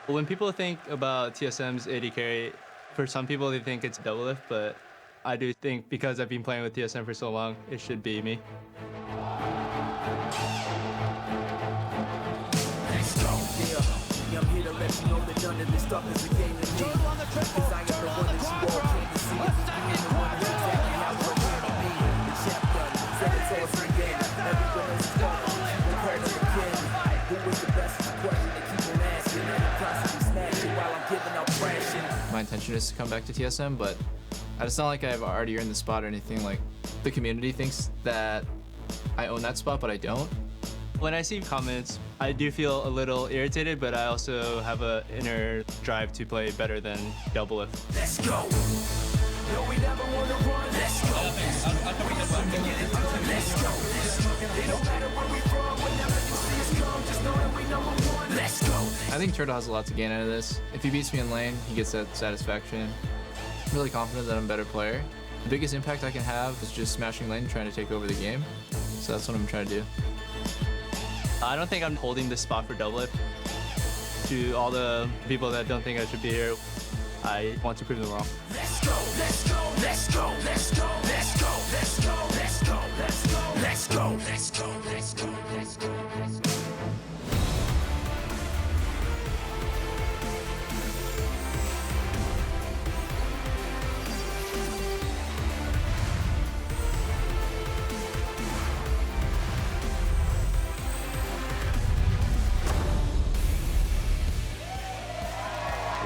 When people think about TSM's AD carry, for some people they think it's double lift, but I do think because I've been playing with TSM for so long, it should be me. My intention is to come back to TSM, but it's not like I've already earned the spot or anything. Like, the community thinks that I own that spot, but I don't. When I see comments, I do feel a little irritated, but I also have an inner drive to play better than double lift. Let's go. No, we never want to run. Let's go. Let's go. It don't matter where we from. Whenever you see us come, just know that we number one. Let's go. I think Turtle has a lot to gain out of this. If he beats me in lane, he gets that satisfaction. I'm really confident that I'm a better player. The biggest impact I can have is just smashing lane and trying to take over the game. So that's what I'm trying to do. I don't think I'm holding this spot for double lift. To all the people that don't think I should be here, I want to prove them wrong. Let's go, let's go, let's go, let's go, let's go, let's go, let's go, let's go, let's go, let's go, let's go, let's go, let's go.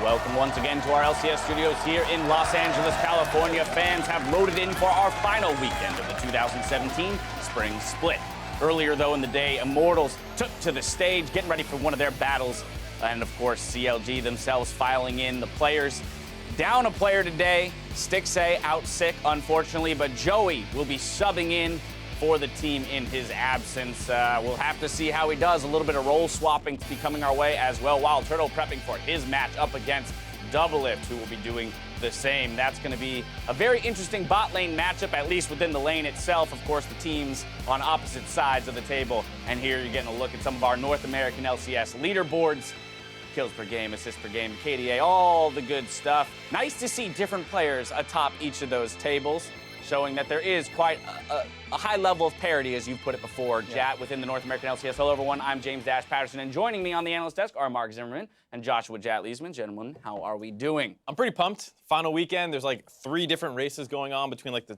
Welcome once again to our LCS studios here in Los Angeles, California. Fans have loaded in for our final weekend of the 2017 Spring Split. Earlier, though, in the day, Immortals took to the stage, getting ready for one of their battles. And, of course, CLG themselves filing in. The players down a player today. Stixay out sick, unfortunately, but Joey will be subbing in for the team in his absence. We'll have to see how he does. A little bit of role swapping to be coming our way as well. Wild Turtle prepping for his match up against Double Lift, who will be doing the same. That's going to be a very interesting bot lane matchup, at least within the lane itself. Of course, the teams on opposite sides of the table. And here you're getting a look at some of our North American LCS leaderboards. Kills per game, assists per game, KDA, all the good stuff. Nice to see different players atop each of those tables, showing that there is quite a high level of parity, as you've put it before, Jat, within the North American LCS. Hello, everyone. I'm James Dash Patterson, and joining me on the analyst desk are Mark Zimmerman and Joshua Jat Leesman. Gentlemen, how are we doing? I'm pretty pumped. Final weekend, there's like 3 different races going on between like the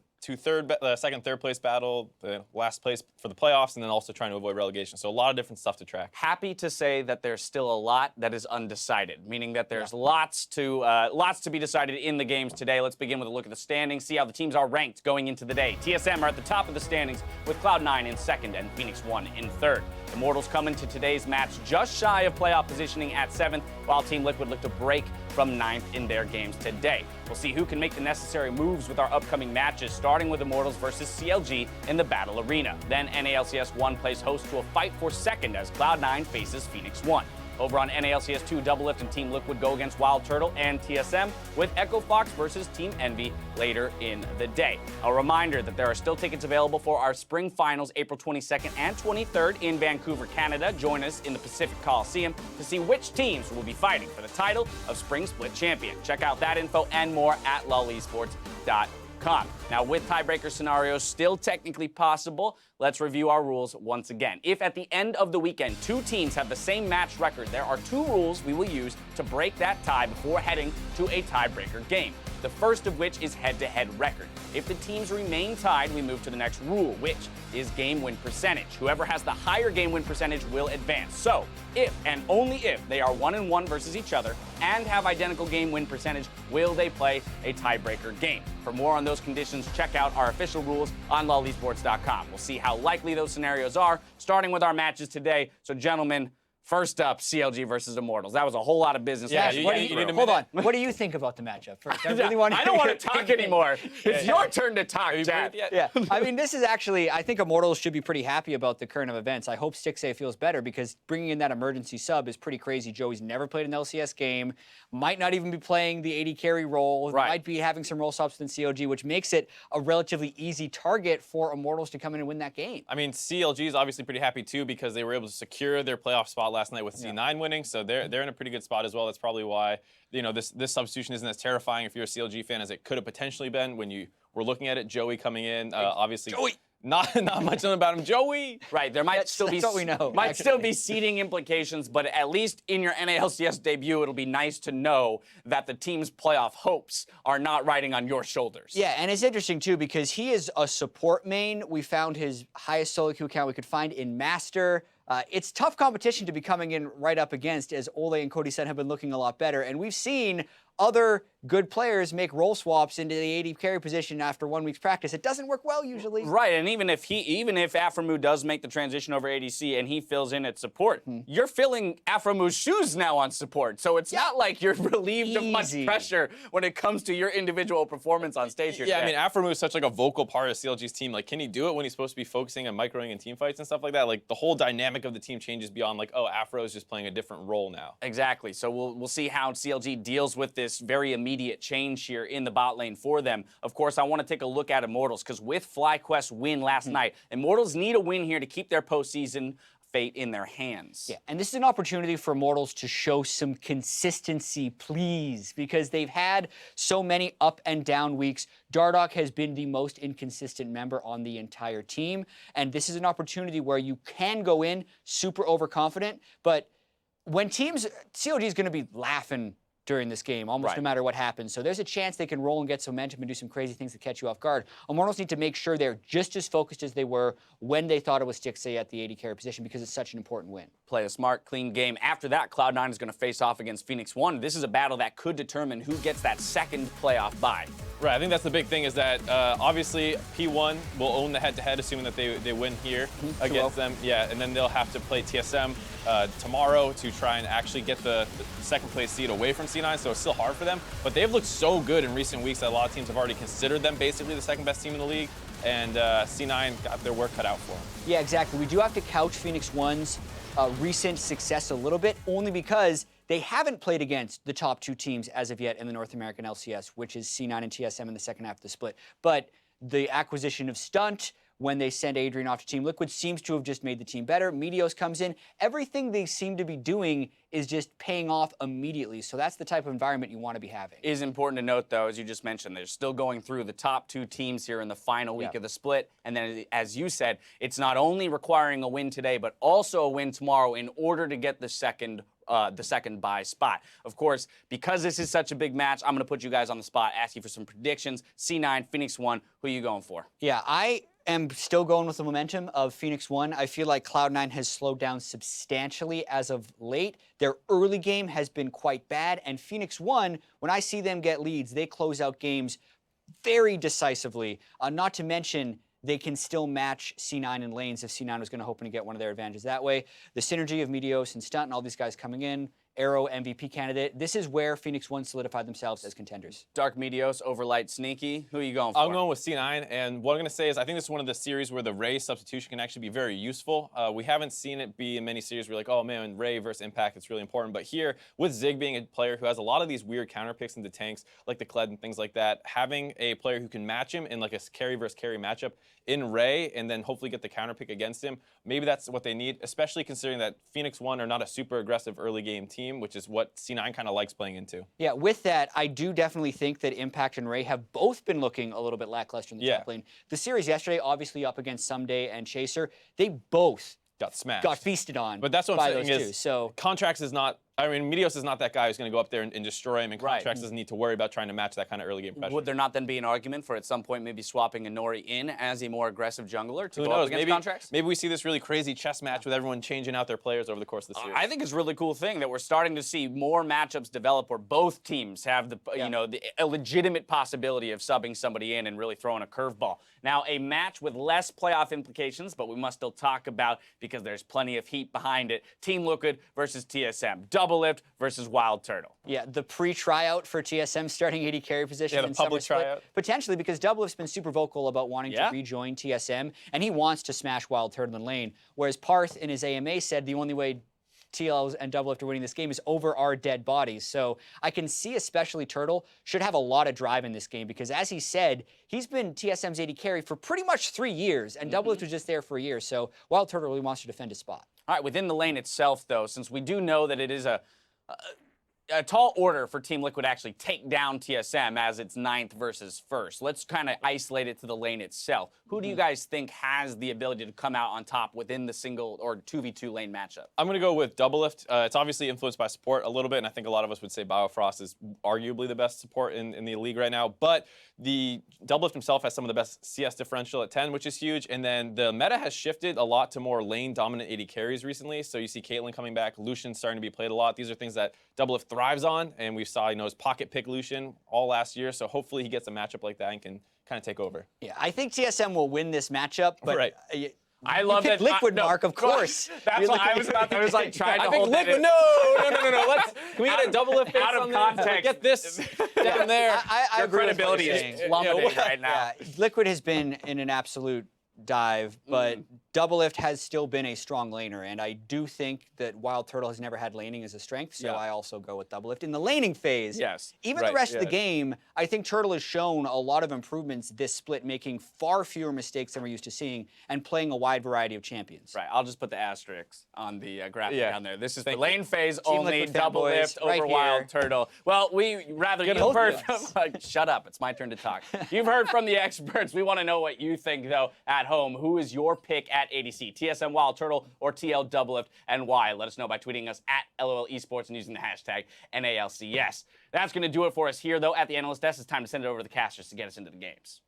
second, third place battle, the last place for the playoffs, and then also trying to avoid relegation. So a lot of different stuff to track. Happy to say that there's still a lot that is undecided, meaning that there's lots to be decided in the games today. Let's begin with a look at the standings, see how the teams are ranked going into the day. TSM are at the top of the standings with Cloud9 in second and Phoenix 1 in third. Immortals come into today's match just shy of playoff positioning at 7th, while Team Liquid look to break from 9th in their games today. We'll see who can make the necessary moves with our upcoming matches, starting with Immortals versus CLG in the Battle Arena. Then NALCS 1 plays host to a fight for second as Cloud9 faces Phoenix 1. Over on NALCS 2, Double Lift and Team Liquid go against Wild Turtle and TSM, with Echo Fox versus Team Envy later in the day. A reminder that there are still tickets available for our Spring Finals, April 22nd and 23rd in Vancouver, Canada. Join us in the Pacific Coliseum to see which teams will be fighting for the title of Spring Split Champion. Check out that info and more at lolesports.com. Now, with tiebreaker scenarios still technically possible, let's review our rules once again. If at the end of the weekend 2 teams have the same match record, there are 2 rules we will use to break that tie before heading to a tiebreaker game. The first of which is head-to-head record. If the teams remain tied, we move to the next rule, which is game win percentage. Whoever has the higher game win percentage will advance. So, if and only if they are 1-1 versus each other and have identical game win percentage, will they play a tiebreaker game. For more on those conditions, check out our official rules on lolesports.com. We'll see how likely those scenarios are, starting with our matches today. So, gentlemen, first up, CLG versus Immortals. That was a whole lot of business. Yeah, hold on. What do you think about the matchup first? I don't want to talk anymore. It's your turn to talk, Chad. Yeah, I mean, this is actually, I think Immortals should be pretty happy about the current of events. I hope Stixay feels better because bringing in that emergency sub is pretty crazy. Joey's never played an LCS game, might not even be playing the AD carry role, might be having some role subs in CLG, which makes it a relatively easy target for Immortals to come in and win that game. I mean, CLG is obviously pretty happy too because they were able to secure their playoff spot out last night with C9 winning, so they're in a pretty good spot as well. That's probably why this substitution isn't as terrifying if you're a CLG fan as it could have potentially been when you were looking at it. Joey coming in, obviously. Joey. Not much known about him, Joey. Right, there might still be that's what we know, might still be seeding implications, but at least in your NALCS debut, it'll be nice to know that the team's playoff hopes are not riding on your shoulders. Yeah, and it's interesting too because he is a support main. We found his highest solo queue account we could find in Master. It's tough competition to be coming in right up against, as Ole and Cody Sen have been looking a lot better, and we've seen other good players make role swaps into the AD carry position after 1 week's practice. It doesn't work well usually. Right, and even if Aframu does make the transition over ADC and he fills in at support, you're filling Aframu's shoes now on support. So it's not like you're relieved of much pressure when it comes to your individual performance on stage here Yeah, today. I mean, Aframu is such like a vocal part of CLG's team. Like, can he do it when he's supposed to be focusing on microing and team fights and stuff like that? Like, the whole dynamic of the team changes beyond like, oh, Afro is just playing a different role now. Exactly. So we'll see how CLG deals with this very immediate change here in the bot lane for them. Of course, I want to take a look at Immortals because with FlyQuest's win last night, Immortals need a win here to keep their postseason fate in their hands. Yeah, and this is an opportunity for Immortals to show some consistency, please, because they've had so many up and down weeks. Dardoch has been the most inconsistent member on the entire team, and this is an opportunity where you can go in super overconfident, but when teams, CLG is going to be laughing during this game, almost no matter what happens. So there's a chance they can roll and get some momentum and do some crazy things to catch you off guard. Immortals need to make sure they're just as focused as they were when they thought it was Stixay at the AD carry position because it's such an important win. Play a smart, clean game. After that, Cloud9 is going to face off against Phoenix One. This is a battle that could determine who gets that second playoff bye. Right, I think that's the big thing is that obviously P1 will own the head-to-head, assuming that they win here against them. Yeah, and then they'll have to play TSM tomorrow to try and actually get the second place seed away from C9, so it's still hard for them. But they've looked so good in recent weeks that a lot of teams have already considered them basically the second best team in the league, and C9 got their work cut out for them. Yeah, exactly. We do have to couch Phoenix One's recent success a little bit, only because they haven't played against the top two teams as of yet in the North American LCS, which is C9 and TSM in the second half of the split. But the acquisition of Stunt, when they send Adrian off to Team Liquid, seems to have just made the team better. Meteos comes in. Everything they seem to be doing is just paying off immediately. So that's the type of environment you want to be having. It is important to note, though, as you just mentioned, they're still going through the top two teams here in the final week of the split. And then, as you said, it's not only requiring a win today, but also a win tomorrow in order to get the second bye spot. Of course, because this is such a big match, I'm going to put you guys on the spot, ask you for some predictions. C9, Phoenix One, who are you going for? Yeah, I am still going with the momentum of Phoenix One. I feel like Cloud9 has slowed down substantially as of late. Their early game has been quite bad, and Phoenix One, when I see them get leads, they close out games very decisively. Not to mention, they can still match C9 in lanes if C9 was going to hoping to get one of their advantages that way. The synergy of Meteos and Stunt and all these guys coming in, Arrow MVP candidate. This is where Phoenix One solidified themselves as contenders. Dark Meteos, Overlight Sneaky. Who are you going for? I'm going with C9, and what I'm going to say is I think this is one of the series where the Ray substitution can actually be very useful. We haven't seen it be in many series where you're like, oh man, Ray versus Impact, it's really important. But here, with Zig being a player who has a lot of these weird counter picks into tanks, like the Kled and things like that, having a player who can match him in like a carry versus carry matchup in Ray, and then hopefully get the counter pick against him, maybe that's what they need, especially considering that Phoenix One are not a super aggressive early game team, which is what C9 kind of likes playing into. Yeah, with that, I do definitely think that Impact and Ray have both been looking a little bit lackluster in the top lane. The series yesterday, obviously up against Someday and Chaser, they both got smashed. Got feasted on. But that's what I'm saying is, so Contracts is not, I mean, Meteos is not that guy who's going to go up there and destroy him, and Contracts doesn't need to worry about trying to match that kind of early game pressure. Would there not then be an argument for at some point maybe swapping Inori in as a more aggressive jungler to Who go up knows? against Contracts? Maybe we see this really crazy chess match with everyone changing out their players over the course of the series. I think it's a really cool thing that we're starting to see more matchups develop where both teams have the a legitimate possibility of subbing somebody in and really throwing a curveball. Now, a match with less playoff implications, but we must still talk about because there's plenty of heat behind it. Team Liquid versus TSM. Double Lift versus Wild Turtle. Yeah, the pre-tryout for TSM starting AD carry position the in public Summer Split. tryout. Potentially, because Double Lift's been super vocal about wanting to rejoin TSM, and he wants to smash Wild Turtle in lane. Whereas Parth in his AMA said the only way TL and Doublelift are winning this game is over our dead bodies. So I can see especially Turtle should have a lot of drive in this game because, as he said, he's been TSM's AD carry for pretty much 3 years, and Doublelift was just there for a year. So Wild Turtle really wants to defend his spot. All right, within the lane itself, though, since we do know that it is a tall order for Team Liquid to actually take down TSM as it's 9th versus 1st. Let's kind of isolate it to the lane itself. Who do you guys think has the ability to come out on top within the single or 2v2 lane matchup? I'm going to go with Doublelift. It's obviously influenced by support a little bit, and I think a lot of us would say Biofrost is arguably the best support in the league right now. But the Doublelift himself has some of the best CS differential at 10, which is huge. And then the meta has shifted a lot to more lane-dominant AD carries recently. So you see Caitlyn coming back, Lucian starting to be played a lot. These are things that Doublelift thrives on, and we saw, his pocket pick Lucian all last year. So hopefully he gets a matchup like that and can kind of take over. Yeah, I think TSM will win this matchup, but Right. I love that. Liquid, no, Mark, of course. That's what I was about to, I was like trying to I think hold that Liquid. in. No. Can we get a Doublelift face out of on there? context. Get this down there. I Your agree with what credibility you're is saying. plummeting right now. Yeah, Liquid has been in an absolute dive, but Doublelift has still been a strong laner, and I do think that Wild Turtle has never had laning as a strength, so Yeah. I also go with Doublelift. In the laning phase, Yes, even right, the rest of the yeah. game, I think Turtle has shown a lot of improvements this split, making far fewer mistakes than we're used to seeing, and playing a wide variety of champions. Right, I'll just put the asterisks on the graphic Yeah. down there. This is Thank the lane phase Team only, Liquid double fanboys, lift over right Wild here. Turtle. Well, you've hold heard this. from, shut up, it's my turn to talk. You've heard from the experts. We want to know what you think, though, at home. Who is your pick at ADC? TSM Wild Turtle or TL Doublelift, and why? Let us know by tweeting us at LOL Esports and using the hashtag NALCS. That's going to do it for us here, though, at the analyst desk. It's time to send it over to the casters to get us into the games.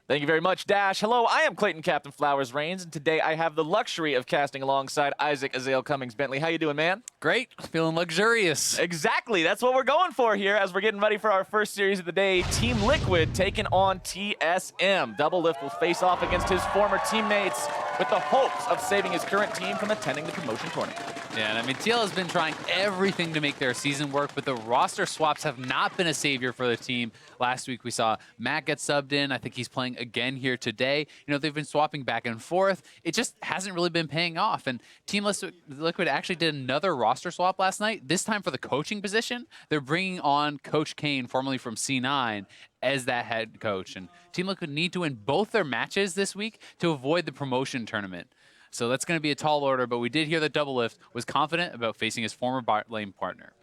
Thank you very much, Dash. Hello, I am Clayton Captain Flowers Reigns, and today I have the luxury of casting alongside Isaac Azale Cummings Bentley. How you doing, man? Great. Feeling luxurious. Exactly. That's what we're going for here as we're getting ready for our first series of the day. Team Liquid taking on TSM. Doublelift will face off against his former teammates with the hopes of saving his current team from attending the promotion tournament. Yeah, and I mean, TL has been trying everything to make their season work, but the roster swaps have not been a savior for the team. Last week, we saw Matt get subbed in. I think he's playing again here today. They've been swapping back and forth. It just hasn't really been paying off. And Team Liquid actually did another roster swap last night, this time for the coaching position. They're bringing on Coach Kane, formerly from C9, as that head coach. And Team Liquid need to win both their matches this week to avoid the promotion tournament. So that's going to be a tall order, but we did hear that Doublelift was confident about facing his former bot lane partner.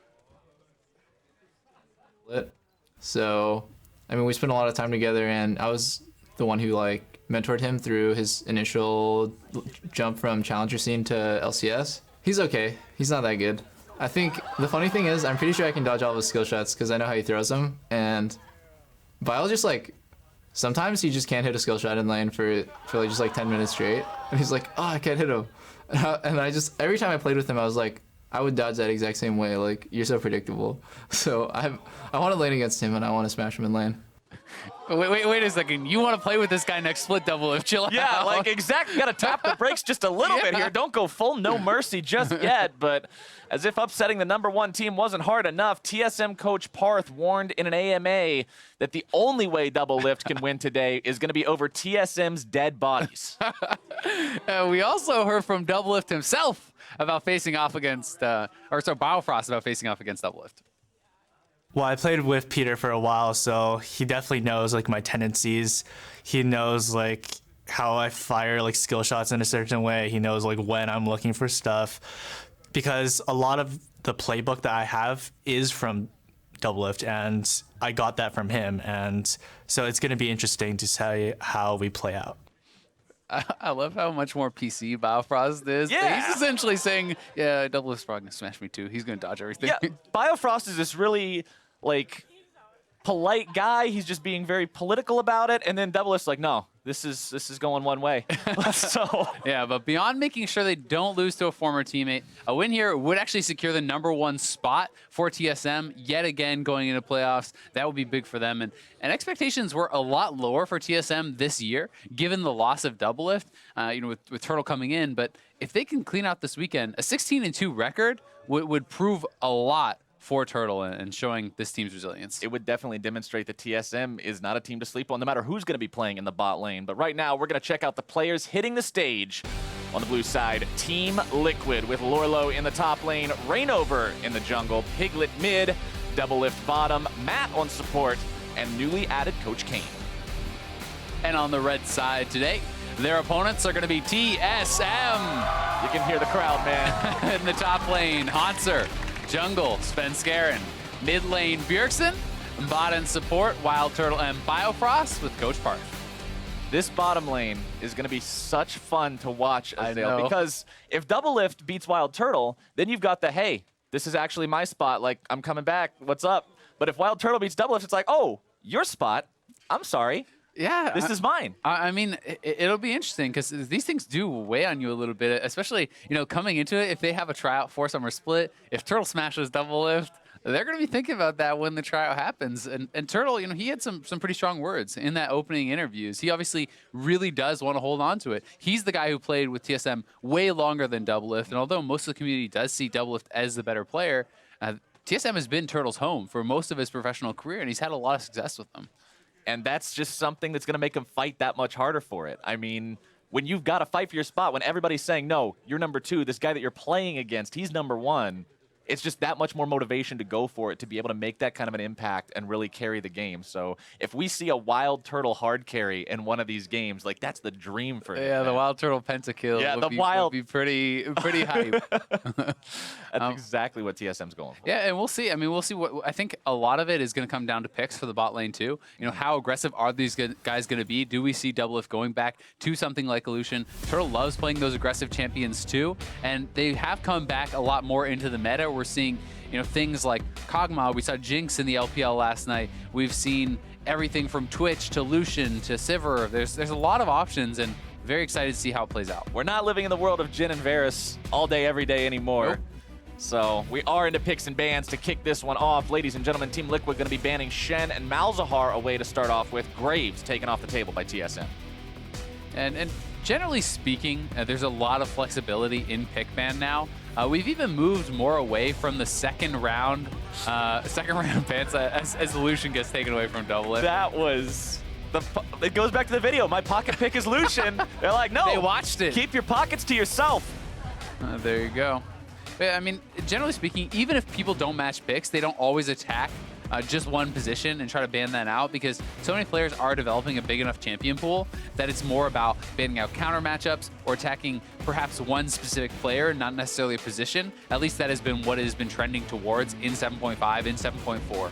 So, I mean, we spent a lot of time together, and I was the one who mentored him through his initial jump from challenger scene to LCS. He's okay. He's not that good. I think the funny thing is, I'm pretty sure I can dodge all of his skill shots because I know how he throws them. And Vile just sometimes he just can't hit a skill shot in lane for just 10 minutes straight. And he's like, oh, I can't hit him. And I just, every time I played with him, I was like, I would dodge that exact same way. You're so predictable. So I want to lane against him, and I want to smash him in lane. Wait a second. You want to play with this guy next split, Doublelift? Chill Yeah, out. exactly. Got to tap the brakes just a little bit here. Don't go full no mercy just yet. But as if upsetting the #1 team wasn't hard enough, TSM coach Parth warned in an AMA that the only way Doublelift can win today is going to be over TSM's dead bodies. We also heard from Doublelift himself about facing off against, Biofrost about facing off against Doublelift. Well, I played with Peter for a while, so he definitely knows my tendencies. He knows how I fire skill shots in a certain way. He knows when I'm looking for stuff, because a lot of the playbook that I have is from Doublelift, and I got that from him. And so it's going to be interesting to see how we play out. I love how much more PC Biofrost is. Yeah. He's essentially saying, yeah, Doublelift's probably going to smash me too. He's going to dodge everything. Yeah, Biofrost is this really polite guy. He's just being very political about it, and then Doublelift's like, no, this is going one way. So Yeah, but beyond making sure they don't lose to a former teammate, a win here would actually secure the #1 spot for TSM yet again going into playoffs. That would be big for them. And expectations were a lot lower for TSM this year, given the loss of Doublelift, with Turtle coming in. But if they can clean out this weekend, a 16-2 record would prove a lot for Turtle and showing this team's resilience. it would definitely demonstrate that TSM is not a team to sleep on, no matter who's going to be playing in the bot lane. But right now, we're going to check out the players hitting the stage On the blue side, Team Liquid with Lorlo in the top lane, Rainover in the jungle, Piglet mid, Double Lift bottom, Matt on support, and newly added Coach Kane. And on the red side today, their opponents are going to be TSM. You can hear the crowd, man. In the top lane, Hanser, jungle, Svenskeren, mid lane, Bjergsen, bot and support, Wild Turtle and Biofrost with Coach Parth. This bottom lane is going to be such fun to watch, Azale, because if Double Lift beats Wild Turtle, then you've got the, hey, this is actually my spot, like, I'm coming back, what's up? But if Wild Turtle beats Double Lift, it's like, oh, your spot, I'm sorry. Yeah. This is mine. I mean, it'll be interesting because these things do weigh on you a little bit, especially, you know, coming into it, if they have a tryout for Summer Split, if Turtle smashes Double Lift, they're going to be thinking about that when the tryout happens. And Turtle, you know, he had some pretty strong words in that opening interviews. He obviously really does want to hold on to it. He's the guy who played with TSM way longer than Double Lift. And although most of the community does see Double Lift as the better player, TSM has been Turtle's home for most of his professional career, and he's had a lot of success with them. And that's just something that's going to make him fight that much harder for it. I mean, when you've got to fight for your spot, when everybody's saying, no, you're number 2, this guy that you're playing against, he's number 1, it's just that much more motivation to go for it, to be able to make that kind of an impact and really carry the game. So if we see a Wild Turtle hard carry in one of these games, like, that's the dream for him. Yeah, the Wild Turtle pentakill would be pretty hype. That's exactly what TSM's going for. Yeah, and we'll see. I mean, we'll see what I think a lot of it is going to come down to picks for the bot lane too. You know, how aggressive are these guys going to be? Do we see Double Lift going back to something like Illusion? Turtle loves playing those aggressive champions too, and they have come back a lot more into the meta. We're seeing, you know, things like Kog'Maw. We saw Jinx in the LPL last night. We've seen everything from Twitch to Lucian to Sivir. There's a lot of options, and very excited to see how it plays out. We're not living in the world of Jhin and Varus all day, every day anymore. Nope. So we are into picks and bans to kick this one off. Ladies and gentlemen, Team Liquid going to be banning Shen and Malzahar away to start off with. Graves taken off the table by TSM. And generally speaking, there's a lot of flexibility in pick ban now. We've even moved more away from the second round bans as Lucian gets taken away from Double Lift. That was it goes back to the video. My pocket pick is Lucian. They're like, no, they watched it. Keep your pockets to yourself. There you go. But, I mean, generally speaking, even if people don't match picks, they don't always attack just one position and try to ban that out, because so many players are developing a big enough champion pool that it's more about banning out counter matchups or attacking perhaps one specific player, not necessarily a position. At least that has been what it has been trending towards in 7.5, in 7.4.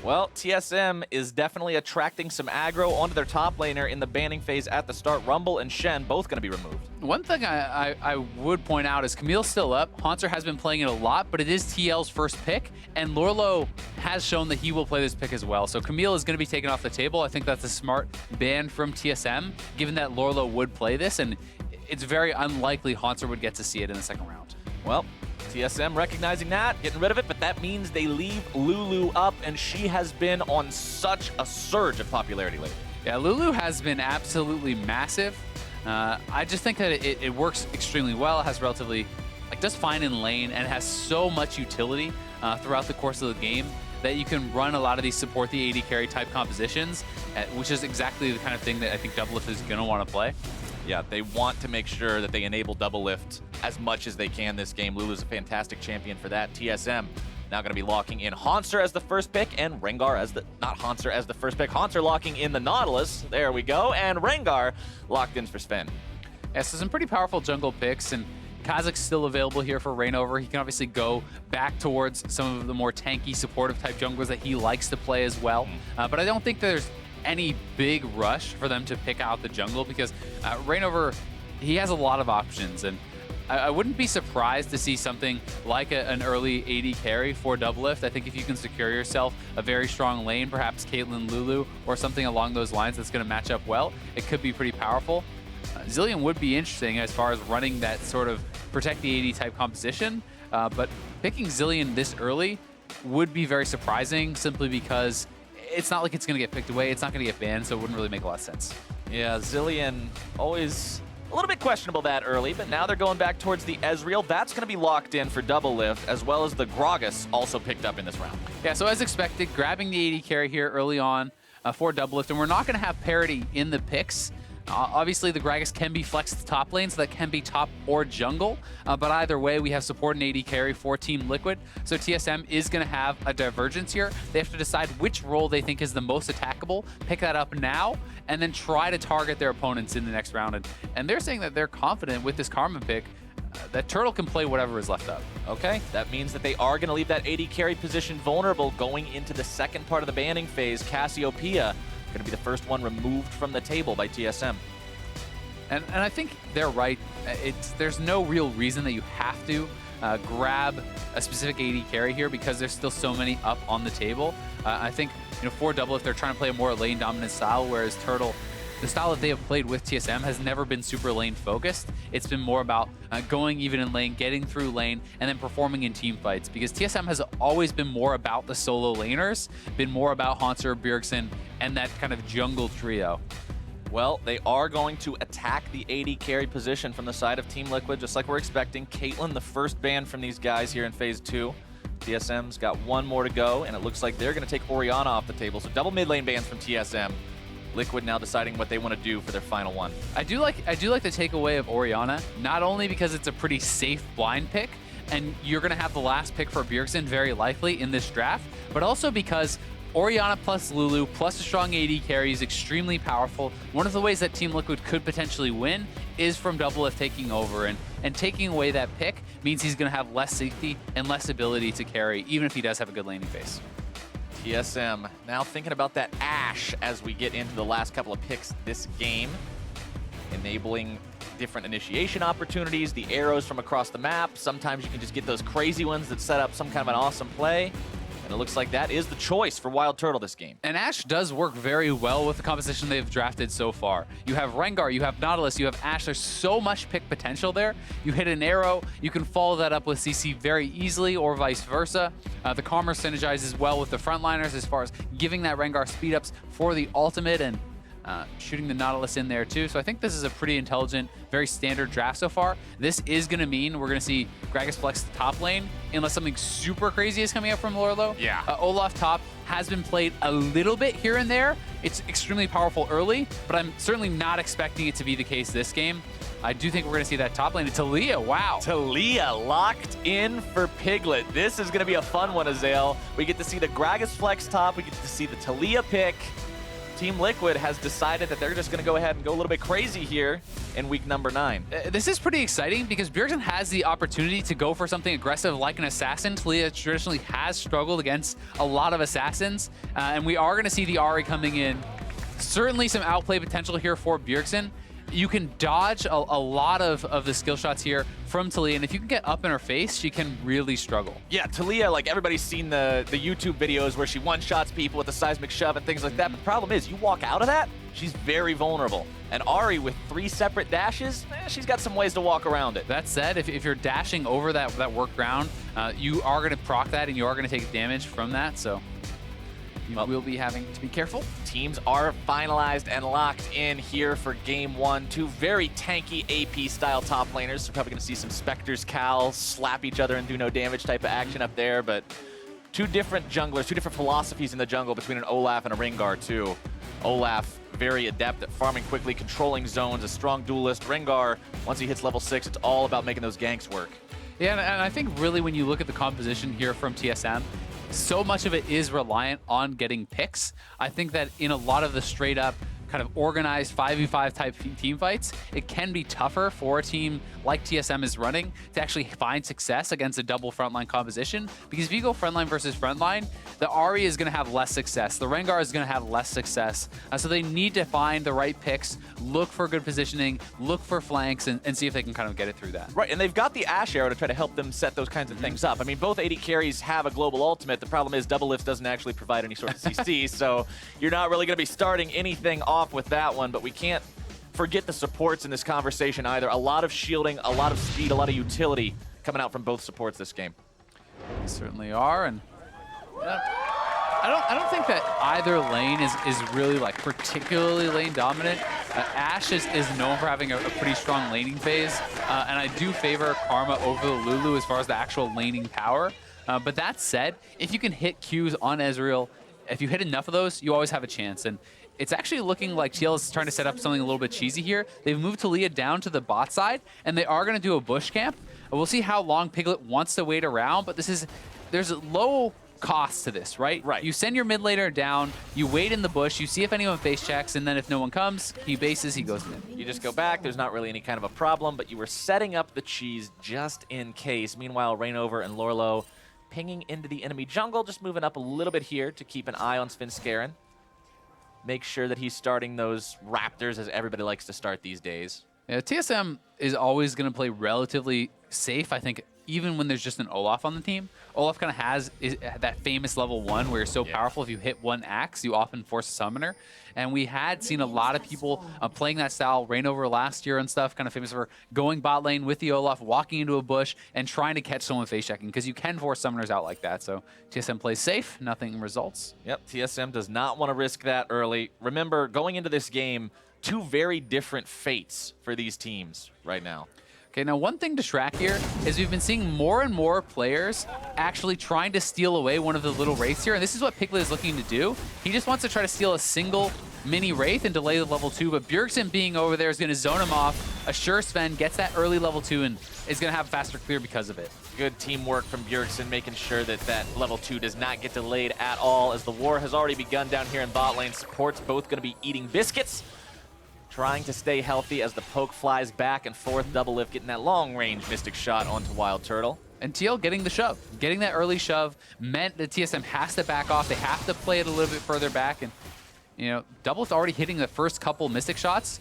Well, TSM is definitely attracting some aggro onto their top laner in the banning phase at the start. Rumble and Shen both going to be removed. One thing I would point out is Camille's still up. Hanser has been playing it a lot, but it is TL's first pick, and Lorlo has shown that he will play this pick as well. So Camille is going to be taken off the table. I think that's a smart ban from TSM, given that Lorlo would play this, and it's very unlikely Hanser would get to see it in the second round. Well, TSM recognizing that, getting rid of it, but that means they leave Lulu up, and she has been on such a surge of popularity lately. Yeah, Lulu has been absolutely massive. I just think that it works extremely well. It has relatively, does fine in lane, and has so much utility throughout the course of the game that you can run a lot of these support the AD carry type compositions, which is exactly the kind of thing that I think Double Lift is going to want to play. Yeah, they want to make sure that they enable Double Lift as much as they can this game. Lulu's a fantastic champion for that. TSM now going to be locking in Hanser as the first pick and Rengar as not Hanser as the first pick. Hanser locking in the Nautilus. There we go. And Rengar locked in for Sven. Yeah, so some pretty powerful jungle picks, and Kha'Zix's still available here for Rainover. He can obviously go back towards some of the more tanky, supportive type junglers that he likes to play as well. But I don't think there's any big rush for them to pick out the jungle, because Rainover, he has a lot of options, and I wouldn't be surprised to see something like an early AD carry for Double Lift. I think if you can secure yourself a very strong lane, perhaps Caitlyn Lulu or something along those lines that's going to match up well, it could be pretty powerful. Zilean would be interesting as far as running that sort of protect the AD type composition, but picking Zilean this early would be very surprising, simply because it's not like it's going to get picked away. It's not going to get banned, so it wouldn't really make a lot of sense. Yeah, Zilean always a little bit questionable that early, but now they're going back towards the Ezreal. That's going to be locked in for Double Lift, as well as the Gragas also picked up in this round. Yeah, so as expected, grabbing the AD carry here early on for Double Lift, and we're not going to have parity in the picks Obviously, the Gragas can be flexed to the top lane, so that can be top or jungle. But either way, we have support and AD carry for Team Liquid. So TSM is going to have a divergence here. They have to decide which role they think is the most attackable, pick that up now, and then try to target their opponents in the next round. And they're saying that they're confident with this Karma pick that Turtle can play whatever is left up. Okay, that means that they are going to leave that AD carry position vulnerable going into the second part of the banning phase. Cassiopeia going to be the first one removed from the table by TSM. And I think they're right. There's no real reason that you have to grab a specific AD carry here because there's still so many up on the table. I think, for Double, if they're trying to play a more lane dominant style, whereas Turtle, the style that they have played with TSM has never been super lane focused. It's been more about going even in lane, getting through lane, and then performing in team fights. Because TSM has always been more about the solo laners, been more about Haunter, Bjergsen, and that kind of jungle trio. Well, they are going to attack the AD carry position from the side of Team Liquid, just like we're expecting. Caitlyn, the first ban from these guys here in Phase 2. TSM's got one more to go, and it looks like they're going to take Orianna off the table. So double mid lane bans from TSM. Liquid now deciding what they want to do for their final one. I do like the takeaway of Orianna, not only because it's a pretty safe blind pick, and you're going to have the last pick for Bjergsen very likely in this draft, but also because Orianna plus Lulu plus a strong AD carry is extremely powerful. One of the ways that Team Liquid could potentially win is from Doublelift taking over, and taking away that pick means he's going to have less safety and less ability to carry, even if he does have a good laning phase. TSM now thinking about that Ashe as we get into the last couple of picks this game, enabling different initiation opportunities, the arrows from across the map. Sometimes you can just get those crazy ones that set up some kind of an awesome play. And it looks like that is the choice for Wild Turtle this game. And Ashe does work very well with the composition they've drafted so far. You have Rengar, you have Nautilus, you have Ashe. There's so much pick potential there. You hit an arrow, you can follow that up with CC very easily, or vice versa. The Karma synergizes well with the frontliners as far as giving that Rengar speed ups for the ultimate and shooting the Nautilus in there too. So I think this is a pretty intelligent, very standard draft so far. This is going to mean we're going to see Gragas flex the top lane unless something super crazy is coming up from Lorlo. Yeah. Olaf top has been played a little bit here and there. It's extremely powerful early, but I'm certainly not expecting it to be the case this game. I do think we're going to see that top lane. Taliyah, wow. Taliyah locked in for Piglet. This is going to be a fun one, Azael. We get to see the Gragas flex top. We get to see the Taliyah pick. Team Liquid has decided that they're just going to go ahead and go a little bit crazy here in week number 9. This is pretty exciting because Bjergsen has the opportunity to go for something aggressive like an assassin. Taliyah traditionally has struggled against a lot of assassins, and we are going to see the Ahri coming in. Certainly some outplay potential here for Bjergsen. You can dodge a lot of the skill shots here from Taliyah, and if you can get up in her face, she can really struggle. Yeah, Taliyah, like everybody's seen the YouTube videos where she one-shots people with a seismic shove and things like that, but the problem is, you walk out of that, she's very vulnerable. And Ahri, with 3 separate dashes, she's got some ways to walk around it. That said, if you're dashing over that work ground, you are going to proc that, and you are going to take damage from that, so you will be having to be careful. Teams are finalized and locked in here for game 1. 2 very tanky AP-style top laners. So probably going to see some Spectres, Cal, slap each other and do no damage type of action up there. But 2 different junglers, 2 different philosophies in the jungle between an Olaf and a Rengar too. Olaf, very adept at farming quickly, controlling zones, a strong duelist. Rengar, once he hits level 6, it's all about making those ganks work. Yeah, and I think really when you look at the composition here from TSM, so much of it is reliant on getting picks. I think that in a lot of the straight up kind of organized 5v5 type team fights, it can be tougher for a team like TSM is running to actually find success against a double frontline composition. Because if you go frontline versus frontline, the Ahri is going to have less success. The Rengar is going to have less success. So they need to find the right picks, look for good positioning, look for flanks, and see if they can kind of get it through that. Right, and they've got the Ashe arrow to try to help them set those kinds of things up. I mean, both AD carries have a global ultimate. The problem is Doublelift doesn't actually provide any sort of CC, so you're not really going to be starting anything off with that one, but we can't forget the supports in this conversation either. A lot of shielding, a lot of speed, a lot of utility coming out from both supports this game. They certainly are, and I don't think that either lane is really like particularly lane dominant. Ashe is known for having a pretty strong laning phase, and I do favor Karma over the Lulu as far as the actual laning power. But that said, if you can hit Qs on Ezreal, if you hit enough of those, you always have a chance. And it's actually looking like TL is trying to set up something a little bit cheesy here. They've moved Talia down to the bot side, and they are going to do a bush camp. We'll see how long Piglet wants to wait around, but there's a low cost to this, right? Right. You send your mid laner down, you wait in the bush, you see if anyone face checks, and then if no one comes, he bases, he goes mid. You just go back. There's not really any kind of a problem, but you were setting up the cheese just in case. Meanwhile, Rainover and Lorlo pinging into the enemy jungle, just moving up a little bit here to keep an eye on Svenskeren. Make sure that he's starting those Raptors as everybody likes to start these days. Yeah, TSM is always going to play relatively safe, I think, even when there's just an Olaf on the team. Olaf kind of has that famous level 1 where you're so powerful, if you hit one axe, you often force a summoner. And we had seen a lot of people playing that style, Rainover last year and stuff, kind of famous for going bot lane with the Olaf, walking into a bush, and trying to catch someone face checking, because you can force summoners out like that. So TSM plays safe, nothing results. Yep, TSM does not want to risk that early. Remember, going into this game, 2 very different fates for these teams right now. Okay, now one thing to track here is we've been seeing more and more players actually trying to steal away one of the little wraiths here, and this is what Piglet is looking to do. He just wants to try to steal a single mini wraith and delay the level 2, but Bjergsen being over there is going to zone him off. Assure Sven gets that early level 2 and is going to have a faster clear because of it. Good teamwork from Bjergsen, making sure that that level 2 does not get delayed at all, as the war has already begun down here in bot lane. Support's both going to be eating biscuits, trying to stay healthy as the poke flies back and forth. Double lift, getting that long-range Mystic shot onto Wild Turtle. And TL getting the shove. Getting that early shove meant that TSM has to back off. They have to play it a little bit further back. And, you know, Double's already hitting the first couple Mystic shots.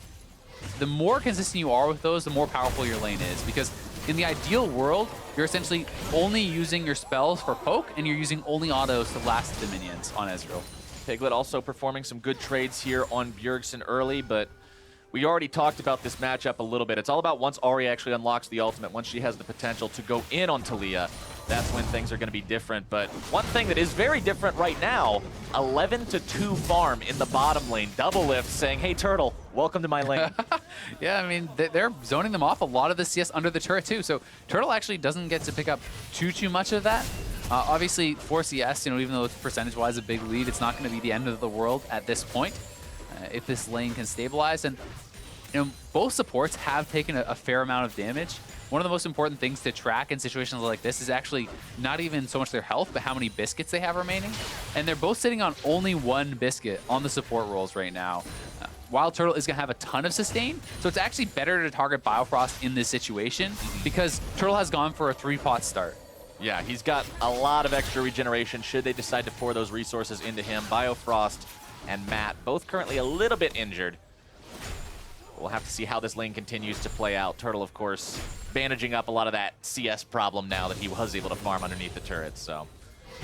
The more consistent you are with those, the more powerful your lane is. Because in the ideal world, you're essentially only using your spells for poke, and you're using only autos to last the minions on Ezreal. Piglet also performing some good trades here on Bjergsen early, but we already talked about this matchup a little bit. It's all about once Ahri actually unlocks the ultimate, once she has the potential to go in on Talia, that's when things are going to be different. But one thing that is very different right now, 11-2 farm in the bottom lane. Double lift saying, hey, Turtle, welcome to my lane. Yeah, I mean, they're zoning them off a lot of the CS under the turret, too. So Turtle actually doesn't get to pick up too much of that. Obviously, for CS, you know, even though it's percentage-wise a big lead, it's not going to be the end of the world at this point. If this lane can stabilize. And you know, both supports have taken a fair amount of damage. One of the most important things to track in situations like this is actually not even so much their health, but how many biscuits they have remaining. And they're both sitting on only 1 biscuit on the support roles right now. Wild Turtle is going to have a ton of sustain, so it's actually better to target Biofrost in this situation because Turtle has gone for a 3-pot start. Yeah, he's got a lot of extra regeneration should they decide to pour those resources into him. Biofrost and Matt, both currently a little bit injured. We'll have to see how this lane continues to play out. Turtle, of course, bandaging up a lot of that CS problem now that he was able to farm underneath the turret. So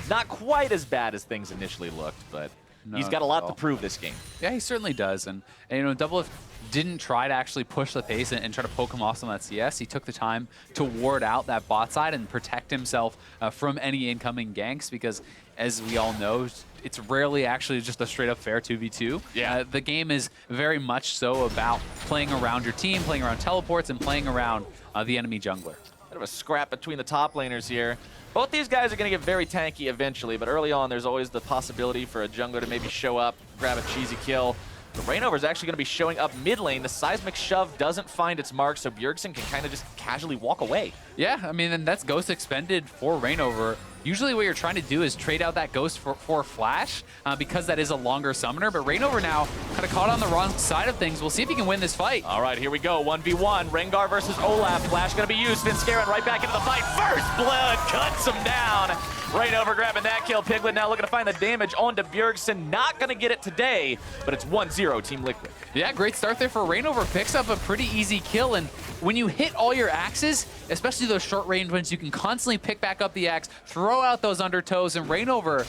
not quite as bad as things initially looked, but he's got a lot to prove this game. Yeah, he certainly does. And you know, Double didn't try to actually push the pace and try to poke him off some of that CS. He took the time to ward out that bot side and protect himself from any incoming ganks because, as we all know, it's rarely actually just a straight-up fair 2v2. Yeah. The game is very much so about playing around your team, playing around teleports, and playing around the enemy jungler. Bit of a scrap between the top laners here. Both these guys are going to get very tanky eventually, but early on there's always the possibility for a jungler to maybe show up, grab a cheesy kill. But Rainover is actually going to be showing up mid lane. The seismic shove doesn't find its mark, so Bjergsen can kind of just casually walk away. Yeah, I mean, and that's Ghost expended for Rainover. Usually what you're trying to do is trade out that Ghost for Flash because that is a longer summoner, but Rainover now kind of caught on the wrong side of things. We'll see if he can win this fight. All right, here we go. 1v1. Rengar versus Olaf. Flash going to be used. Svenskeren right back into the fight. First blood cuts him down. Rainover grabbing that kill. Piglet now looking to find the damage onto Bjergsen. Not going to get it today, but it's 1-0 Team Liquid. Yeah, great start there for Rainover. Picks up a pretty easy kill, and when you hit all your axes, especially those short range ones, you can constantly pick back up the axe, throw out those undertows, and Rainover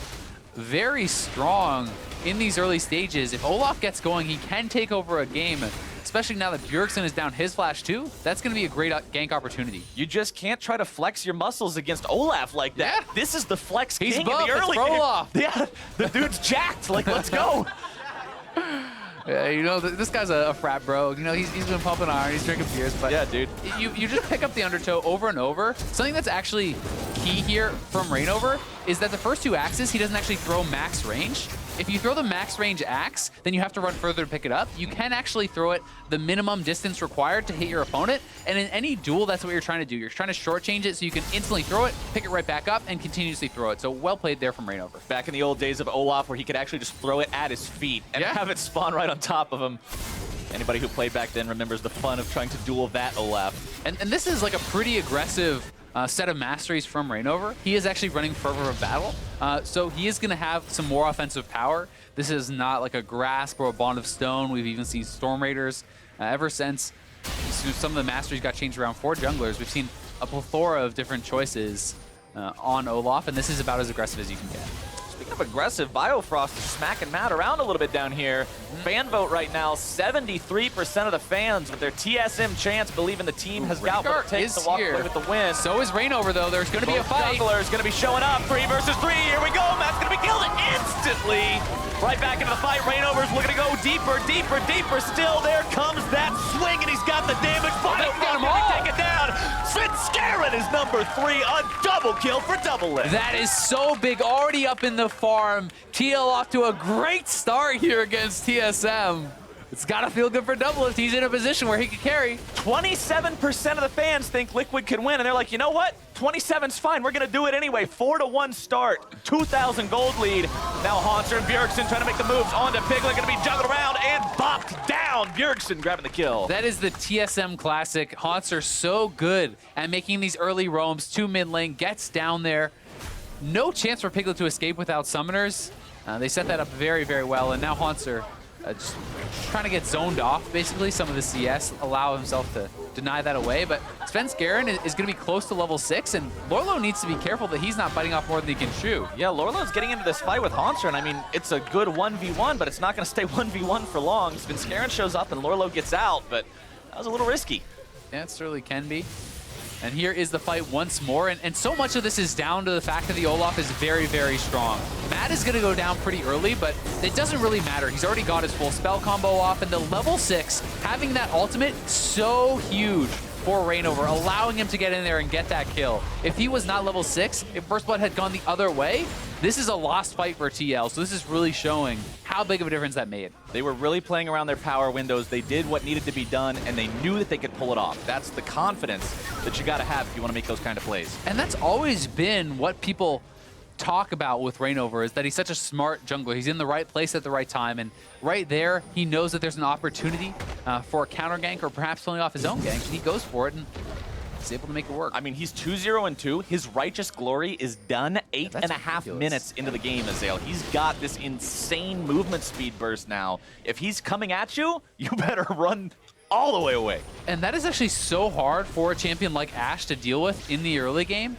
very strong in these early stages. If Olaf gets going, he can take over a game, especially now that Bjergsen is down his flash too. That's going to be a great gank opportunity. You just can't try to flex your muscles against Olaf like that. Yeah. This is the flex He's king buff, in the early it's game. Olaf. Yeah, the dude's jacked. Like, let's go. Yeah, you know, this guy's a frat bro. You know, he's been pumping iron, he's drinking beers, but Yeah, dude. you just pick up the undertow over and over. Something that's actually key here from Rainover is that the first 2 axes, he doesn't actually throw max range. if you throw the max range axe, then you have to run further to pick it up. You can actually throw it the minimum distance required to hit your opponent, and in any duel, that's what you're trying to do. You're trying to shortchange it so you can instantly throw it, pick it right back up, and continuously throw it. So well played there from Rainover. Back in the old days of Olaf, where he could actually just throw it at his feet and have it spawn right on top of him. Anybody who played back then remembers the fun of trying to duel that Olaf. And this is like a pretty aggressive set of masteries from Rainover. He is actually running Fervor of Battle, so he is going to have some more offensive power. This is not like a Grasp or a Bond of Stone. We've even seen Storm Raiders. Ever since some of the masteries got changed around for junglers, we've seen a plethora of different choices on Olaf, and this is about as aggressive as you can get. Speaking of aggressive, Biofrost is smacking Matt around a little bit down here. Fan vote right now, 73% of the fans with their TSM chance believing the team has got what it takes to walk away with the win. So is Rainover, though. There's going to be a fight. Jungler's going to be showing up. 3 versus 3. Here we go. Matt's going to be killed instantly. Right back into the fight. Rainover's looking to go deeper, deeper, deeper. Still, there comes that swing, and he's got the damage. Biofrost going to take it down. Svenskeren is number 3. A double kill for double lift. That is so big. Already up in the farm. TL off to a great start here against TSM. It's got to feel good for double lift. He's in a position where he can carry. 27% of the fans think Liquid can win, and they're like, you know what? 27's fine. We're going to do it anyway. 4-1 start. 2,000 gold lead. Now Haunter and Bjergsen trying to make the moves onto Piglet. Going to be juggled around and bopped down. Bjergsen grabbing the kill. That is the TSM classic. Haunter so good at making these early roams to mid lane. Gets down there. No chance for Piglet to escape without summoners. They set that up very, very well, and now Haunter just trying to get zoned off, basically. Some of the CS allow himself to deny that away, but Svenskeren is going to be close to level 6, and Lorlo needs to be careful that he's not biting off more than he can chew. Yeah, Lorlo's getting into this fight with Haunter, and I mean, it's a good 1v1, but it's not going to stay 1v1 for long. Svenskeren shows up and Lorlo gets out, but that was a little risky. Yeah, it certainly can be. And here is the fight once more, and so much of this is down to the fact that the Olaf is very, very strong. Matt is going to go down pretty early, but it doesn't really matter. He's already got his full spell combo off, and the level 6, having that ultimate, so huge for Rainover, allowing him to get in there and get that kill. If he was not level 6, if First Blood had gone the other way, this is a lost fight for TL, so this is really showing how big of a difference that made. They were really playing around their power windows. They did what needed to be done, and they knew that they could pull it off. That's the confidence that you got to have if you want to make those kind of plays. And that's always been what people talk about with Rainover, is that he's such a smart jungler. He's in the right place at the right time, and right there, he knows that there's an opportunity for a counter gank or perhaps pulling off his own gank, and he goes for it and is able to make it work. I mean, he's 2-0-2. His Righteous Glory is done 8.5 minutes into the game, Azael. He's got this insane movement speed burst now. If he's coming at you, you better run all the way away. And that is actually so hard for a champion like Ashe to deal with in the early game,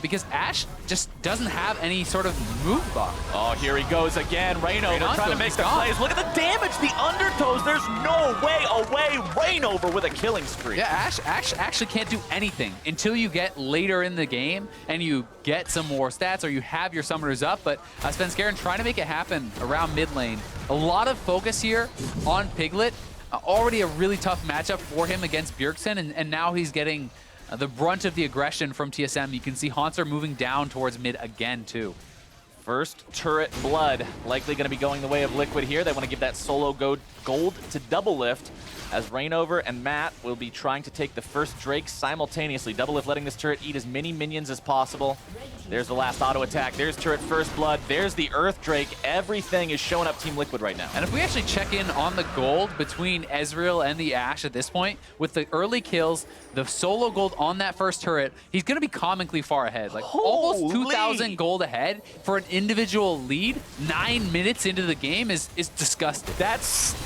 because Ashe just doesn't have any sort of move buff. Oh, here he goes again. Rainover trying to make the plays. Look at the damage, the undertows. There's no way away. Rainover with a killing spree. Yeah, Ashe actually can't do anything until you get later in the game and you get some more stats or you have your summoners up. But Svenskeren trying to make it happen around mid lane. A lot of focus here on Piglet. Already a really tough matchup for him against Bjergsen, and now he's getting the brunt of the aggression from TSM. You can see Haunter moving down towards mid again, too. First turret blood likely going to be going the way of Liquid here. They want to give that solo gold to double lift, as Rainover and Matt will be trying to take the first Drake simultaneously. Double lift letting this turret eat as many minions as possible. There's the last auto attack. There's turret first blood. There's the Earth Drake. Everything is showing up Team Liquid right now. And if we actually check in on the gold between Ezreal and the Ashe at this point, with the early kills, the solo gold on that first turret, he's going to be comically far ahead. Like almost 2,000 gold ahead for an individual lead 9 minutes into the game is disgusting. That's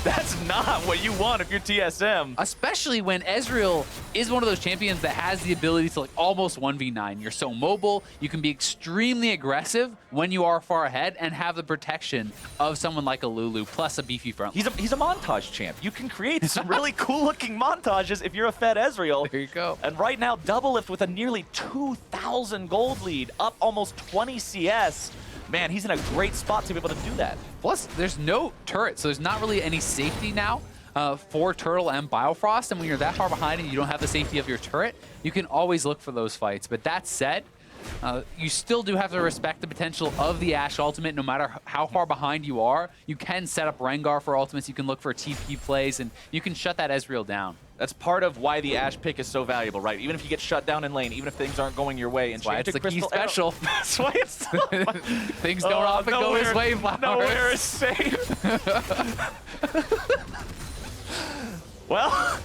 not what you want if you're TSM. Especially when Ezreal is one of those champions that has the ability to like almost 1v9. You're so mobile, you can be extremely aggressive when you are far ahead and have the protection of someone like a Lulu plus a beefy front line. He's a montage champ. You can create some really cool looking montages if you're a fed Ezreal. There you go. And right now, double lift with a nearly 2,000 gold lead, up almost 20 CS. Man, he's in a great spot to be able to do that. Plus, there's no turret, so there's not really any safety now for Turtle and Biofrost. And when you're that far behind and you don't have the safety of your turret, you can always look for those fights. But that said, You still do have to respect the potential of the Ashe ultimate no matter how far behind you are. You can set up Rengar for ultimates, you can look for TP plays, and you can shut that Ezreal down. That's part of why the Ashe pick is so valuable, right? Even if you get shut down in lane, even if things aren't going your way. That's why it's the key special. That's why it's things don't often go his way, Flowers. Nowhere is safe. Well,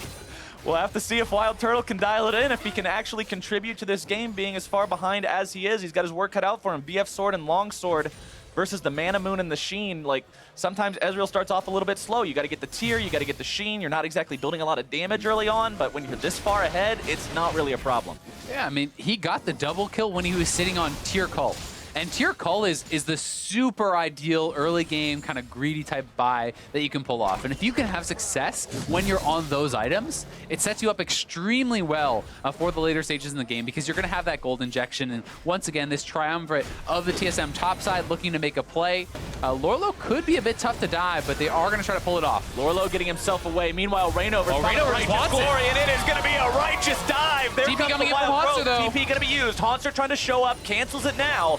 we'll have to see if Wild Turtle can dial it in, if he can actually contribute to this game being as far behind as he is. He's got his work cut out for him. BF Sword and Longsword versus the Mana Moon and the Sheen. Like, sometimes Ezreal starts off a little bit slow. You got to get the tier, you got to get the Sheen. You're not exactly building a lot of damage early on, but when you're this far ahead, it's not really a problem. Yeah, I mean, he got the double kill when he was sitting on Tier Cult. And Tier Cull is the super ideal early game kind of greedy type buy that you can pull off. And if you can have success when you're on those items, it sets you up extremely well for the later stages in the game because you're going to have that gold injection. And once again, this triumvirate of the TSM top side looking to make a play. Lorlo could be a bit tough to dive, but they are going to try to pull it off. Lorlo getting himself away. Meanwhile, Rainover righteous glory, and it is going to be a righteous dive. There TP comes coming the in from Wild Haunter, Rogue. though. TP going to be used. Haunter trying to show up, cancels it now.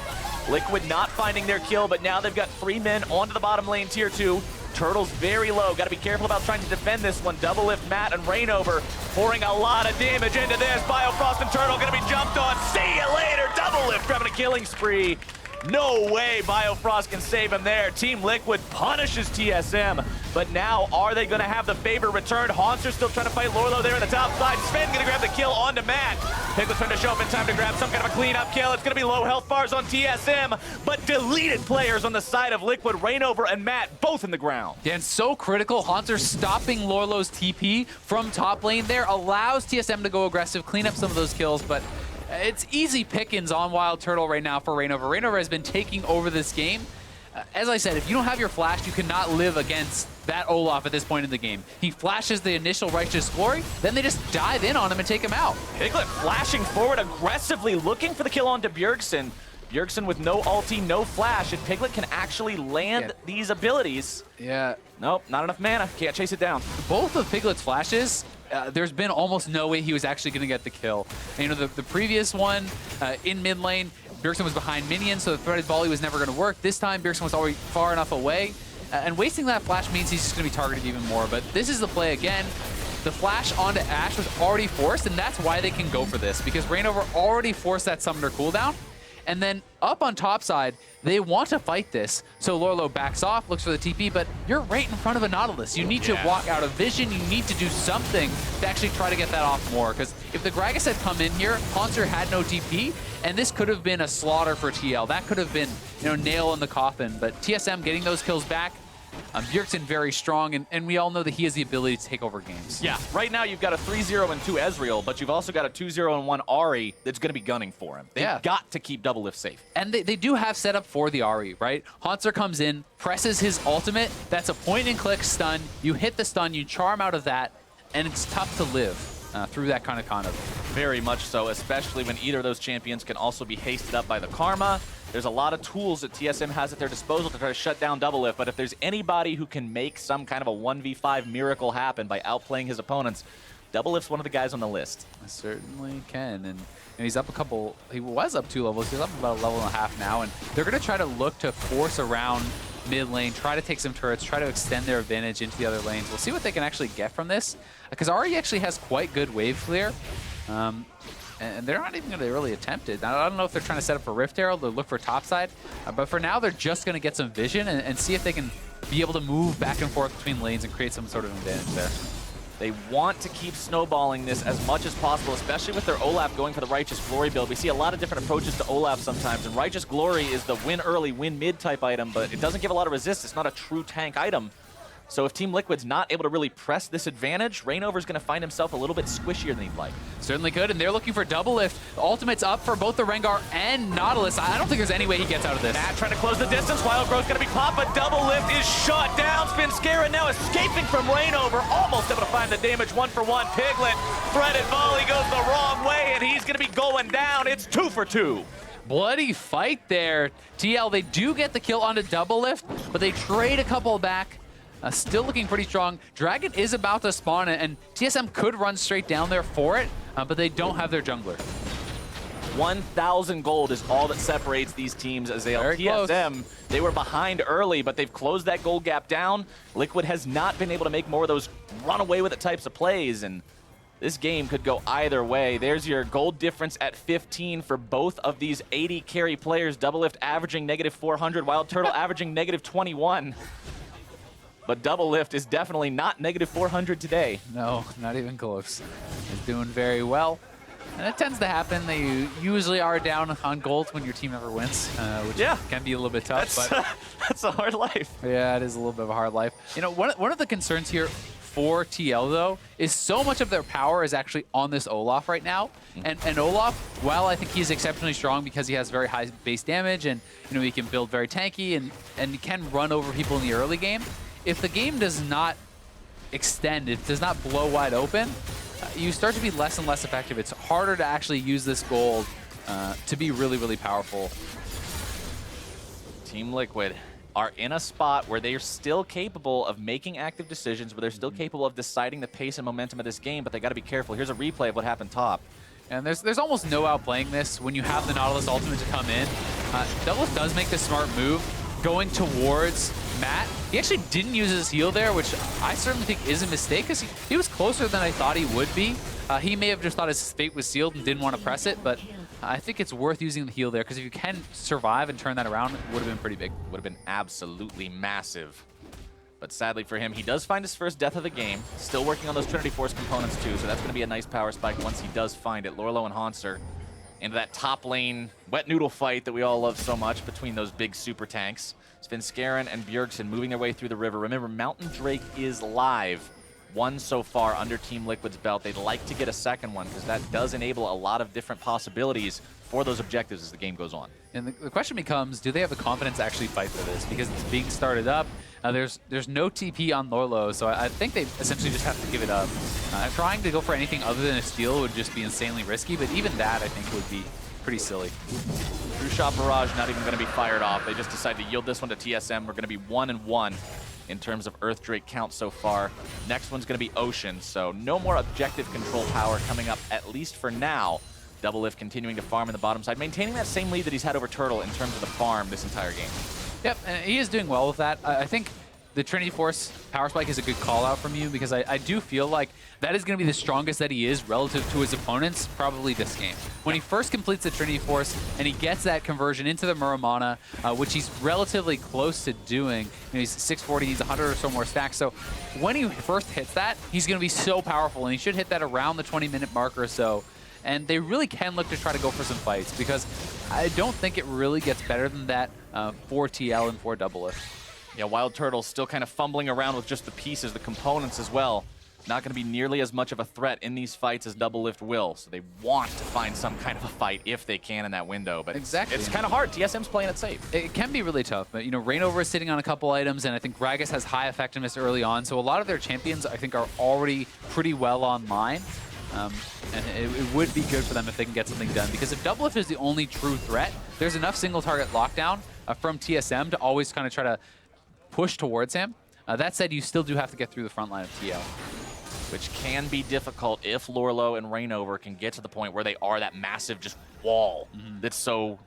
Liquid not finding their kill, but now they've got 3 men onto the bottom lane, tier 2. Turtle's very low. Got to be careful about trying to defend this one. Double lift Matt and Rainover pouring a lot of damage into this. Biofrost and Turtle going to be jumped on. See you later. Double lift grabbing a killing spree. No way Biofrost can save him there. Team Liquid punishes TSM, but now are they going to have the favor returned? Haunter still trying to fight Lorlo there on the top side. Sven going to grab the kill onto Matt. Piglet's trying to show up in time to grab some kind of a clean-up kill. It's going to be low health bars on TSM, but deleted players on the side of Liquid. Rainover and Matt both in the ground. Yeah, and so critical. Haunter stopping Lorlo's TP from top lane there allows TSM to go aggressive, clean up some of those kills, but it's easy pickings on Wild Turtle right now for Rainover. Rainover has been taking over this game. As I said, if you don't have your flash, you cannot live against that Olaf at this point in the game. He flashes the initial Righteous Glory, then they just dive in on him and take him out. Piglet flashing forward aggressively, looking for the kill onto Bjergsen. Bjergsen with no ulti, no flash, and Piglet can actually land these abilities. Yeah. Nope, not enough mana. Can't chase it down. Both of Piglet's flashes, there's been almost no way he was actually going to get the kill. And, you know, the previous one in mid lane, Bjergsen was behind minions, so the threaded volley was never going to work. This time, Bjergsen was already far enough away. And wasting that flash means he's just going to be targeted even more. But this is the play again. The flash onto Ashe was already forced, and that's why they can go for this, because Rainover already forced that summoner cooldown. And then up on top side, they want to fight this. So Lorlo backs off, looks for the TP, but you're right in front of a Nautilus. You need to walk out of vision. You need to do something to actually try to get that off more. Because if the Gragas had come in here, Haunter had no TP, and this could have been a slaughter for TL. That could have been, you know, nail in the coffin. But TSM getting those kills back. Bjergsen very strong, and we all know that he has the ability to take over games. Yeah, right now you've got a 3-0 and 2 Ezreal, but you've also got a 2-0 and 1 Ahri that's going to be gunning for him. They've got to keep Double Lift safe. And they do have setup for the Ahri, right? Haunter comes in, presses his ultimate. That's a point-and-click stun. You hit the stun, you charm out of that, and it's tough to live through that kind of conduct. Very much so, especially when either of those champions can also be hasted up by the Karma. There's a lot of tools that TSM has at their disposal to try to shut down Double Lift, but if there's anybody who can make some kind of a 1v5 miracle happen by outplaying his opponents, Double Lift's one of the guys on the list. I certainly can, and he's up a couple, he was up 2 levels, he's up about a level and a half now, and they're going to try to look to force around mid lane, try to take some turrets, try to extend their advantage into the other lanes. We'll see what they can actually get from this, because Ahri actually has quite good wave clear. And they're not even going to really attempt it. I don't know if they're trying to set up for Rift Herald or look for topside, but for now they're just going to get some vision and see if they can be able to move back and forth between lanes and create some sort of advantage there. They want to keep snowballing this as much as possible, especially with their Olaf going for the Righteous Glory build. We see a lot of different approaches to Olaf sometimes, and Righteous Glory is the win early, win mid type item, but it doesn't give a lot of resist. It's not a true tank item. So if Team Liquid's not able to really press this advantage, Rainover's going to find himself a little bit squishier than he'd like. Certainly could, and they're looking for Double Lift. The ultimate's up for both the Rengar and Nautilus. I don't think there's any way he gets out of this. Matt trying to close the distance. Wild Growth's going to be popped, but Double Lift is shut down. Spinskara now escaping from Rainover, almost able to find the damage 1-for-1. Piglet, threaded volley goes the wrong way, and he's going to be going down. It's 2 for 2. Bloody fight there. TL, they do get the kill onto Double Lift, but they trade a couple back. Still looking pretty strong. Dragon is about to spawn, and TSM could run straight down there for it, but they don't have their jungler. 1,000 gold is all that separates these teams. As Very TSM, they were behind early, but they've closed that gold gap down. Liquid has not been able to make more of those run away with it types of plays, and this game could go either way. There's your gold difference at 15 for both of these 80 carry players. Doublelift averaging -400, Wild Turtle averaging -21. But Doublelift is definitely not -400 today. No, not even close. He's doing very well. And it tends to happen that you usually are down on gold when your team ever wins, which can be a little bit tough. But That's a hard life. yeah, it is a little bit of a hard life. You know, one of the concerns here for TL, though, is so much of their power is actually on this Olaf right now. And Olaf, while I think he's exceptionally strong because he has very high base damage and, you know, he can build very tanky and he can run over people in the early game, if the game does not extend, it does not blow wide open, you start to be less and less effective. It's harder to actually use this gold to be really, really powerful. Team Liquid are in a spot where they are still capable of making active decisions, where they're still capable of deciding the pace and momentum of this game, but they got to be careful. Here's a replay of what happened top. And there's almost no outplaying this when you have the Nautilus ultimate to come in. Doublelift does make the smart move, going towards Matt. He actually didn't use his heal there, which I certainly think is a mistake, because he was closer than I thought he would be. He may have just thought his fate was sealed and didn't want to press it, but I think it's worth using the heal there, because if you can survive and turn that around, it would have been pretty big. Would have been absolutely massive. But sadly for him, he does find his first death of the game. Still working on those Trinity Force components too, so that's going to be a nice power spike once he does find it. Lorlo and Hanser into that top lane wet noodle fight that we all love so much between those big super tanks. Svenskeren and Bjergsen moving their way through the river. Remember, Mountain Drake is live. One so far under Team Liquid's belt. They'd like to get a second one because that does enable a lot of different possibilities for those objectives as the game goes on. And the question becomes, do they have the confidence to actually fight for this? Because it's being started up. There's no TP on Lorlo, so I think they essentially just have to give it up. Trying to go for anything other than a steal would just be insanely risky, but even that I think would be pretty silly. True Shot Barrage not even going to be fired off. They just decided to yield this one to TSM. We're going to be 1-1 in terms of Earth Drake count so far. Next one's going to be Ocean, so no more objective control power coming up, at least for now. Doublelift continuing to farm in the bottom side, maintaining that same lead that he's had over Turtle in terms of the farm this entire game. Yep, and he is doing well with that. I think the Trinity Force power spike is a good call out from you, because I do feel like that is going to be the strongest that he is relative to his opponents probably this game. When he first completes the Trinity Force and he gets that conversion into the Muramana, which he's relatively close to doing, you know, he's 640, he's 100 or so more stacks, so when he first hits that, he's going to be so powerful, and he should hit that around the 20-minute mark or so. And they really can look to try to go for some fights, because I don't think it really gets better than that for TL and for Doublelift. Yeah, Wild Turtle still kind of fumbling around with just the pieces, the components as well. Not going to be nearly as much of a threat in these fights as Doublelift will, so they want to find some kind of a fight if they can in that window, but exactly. It's kind of hard. TSM's playing it safe. It can be really tough, but you know, Reignover is sitting on a couple items, and I think Gragas has high effectiveness early on, so a lot of their champions I think are already pretty well online. And it would be good for them if they can get something done, because if Doublelift is the only true threat, there's enough single target lockdown from TSM to always kind of try to push towards him. That said, you still do have to get through the front line of TL. Which can be difficult if Lorlo and Reignover can get to the point where they are that massive just wall that's so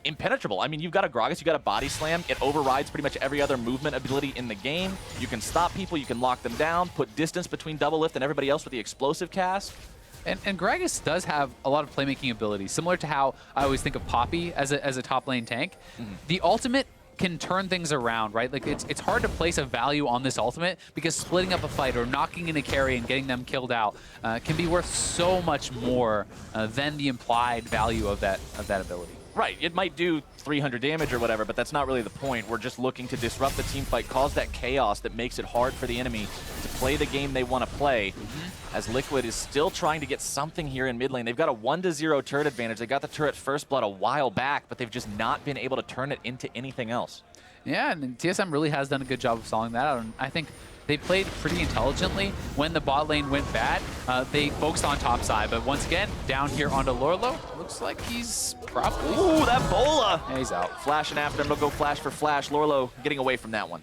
impenetrable. I mean, you've got a Gragas, you've got a body slam. It overrides pretty much every other movement ability in the game. You can stop people, you can lock them down, put distance between Doublelift and everybody else with the explosive cast. And Gragas does have a lot of playmaking ability, similar to how I always think of Poppy as a top lane tank. The ultimate can turn things around, right? Like it's hard to place a value on this ultimate, because splitting up a fight or knocking in a carry and getting them killed out can be worth so much more than the implied value of that ability. Right, it might do 300 damage or whatever, but that's not really the point. We're just looking to disrupt the team fight, cause that chaos that makes it hard for the enemy to play the game they want to play. As Liquid is still trying to get something here in mid lane. They've got a 1-0 turret advantage. They got the turret first blood a while back, but they've just not been able to turn it into anything else. Yeah, and TSM really has done a good job of stalling that out, and I think they played pretty intelligently. When the bot lane went bad, they focused on top side, but once again, down here onto Lorlo, looks like he's probably... Ooh, that bola! Yeah, he's out. Flashing after him, they'll go flash for flash. Lorlo getting away from that one.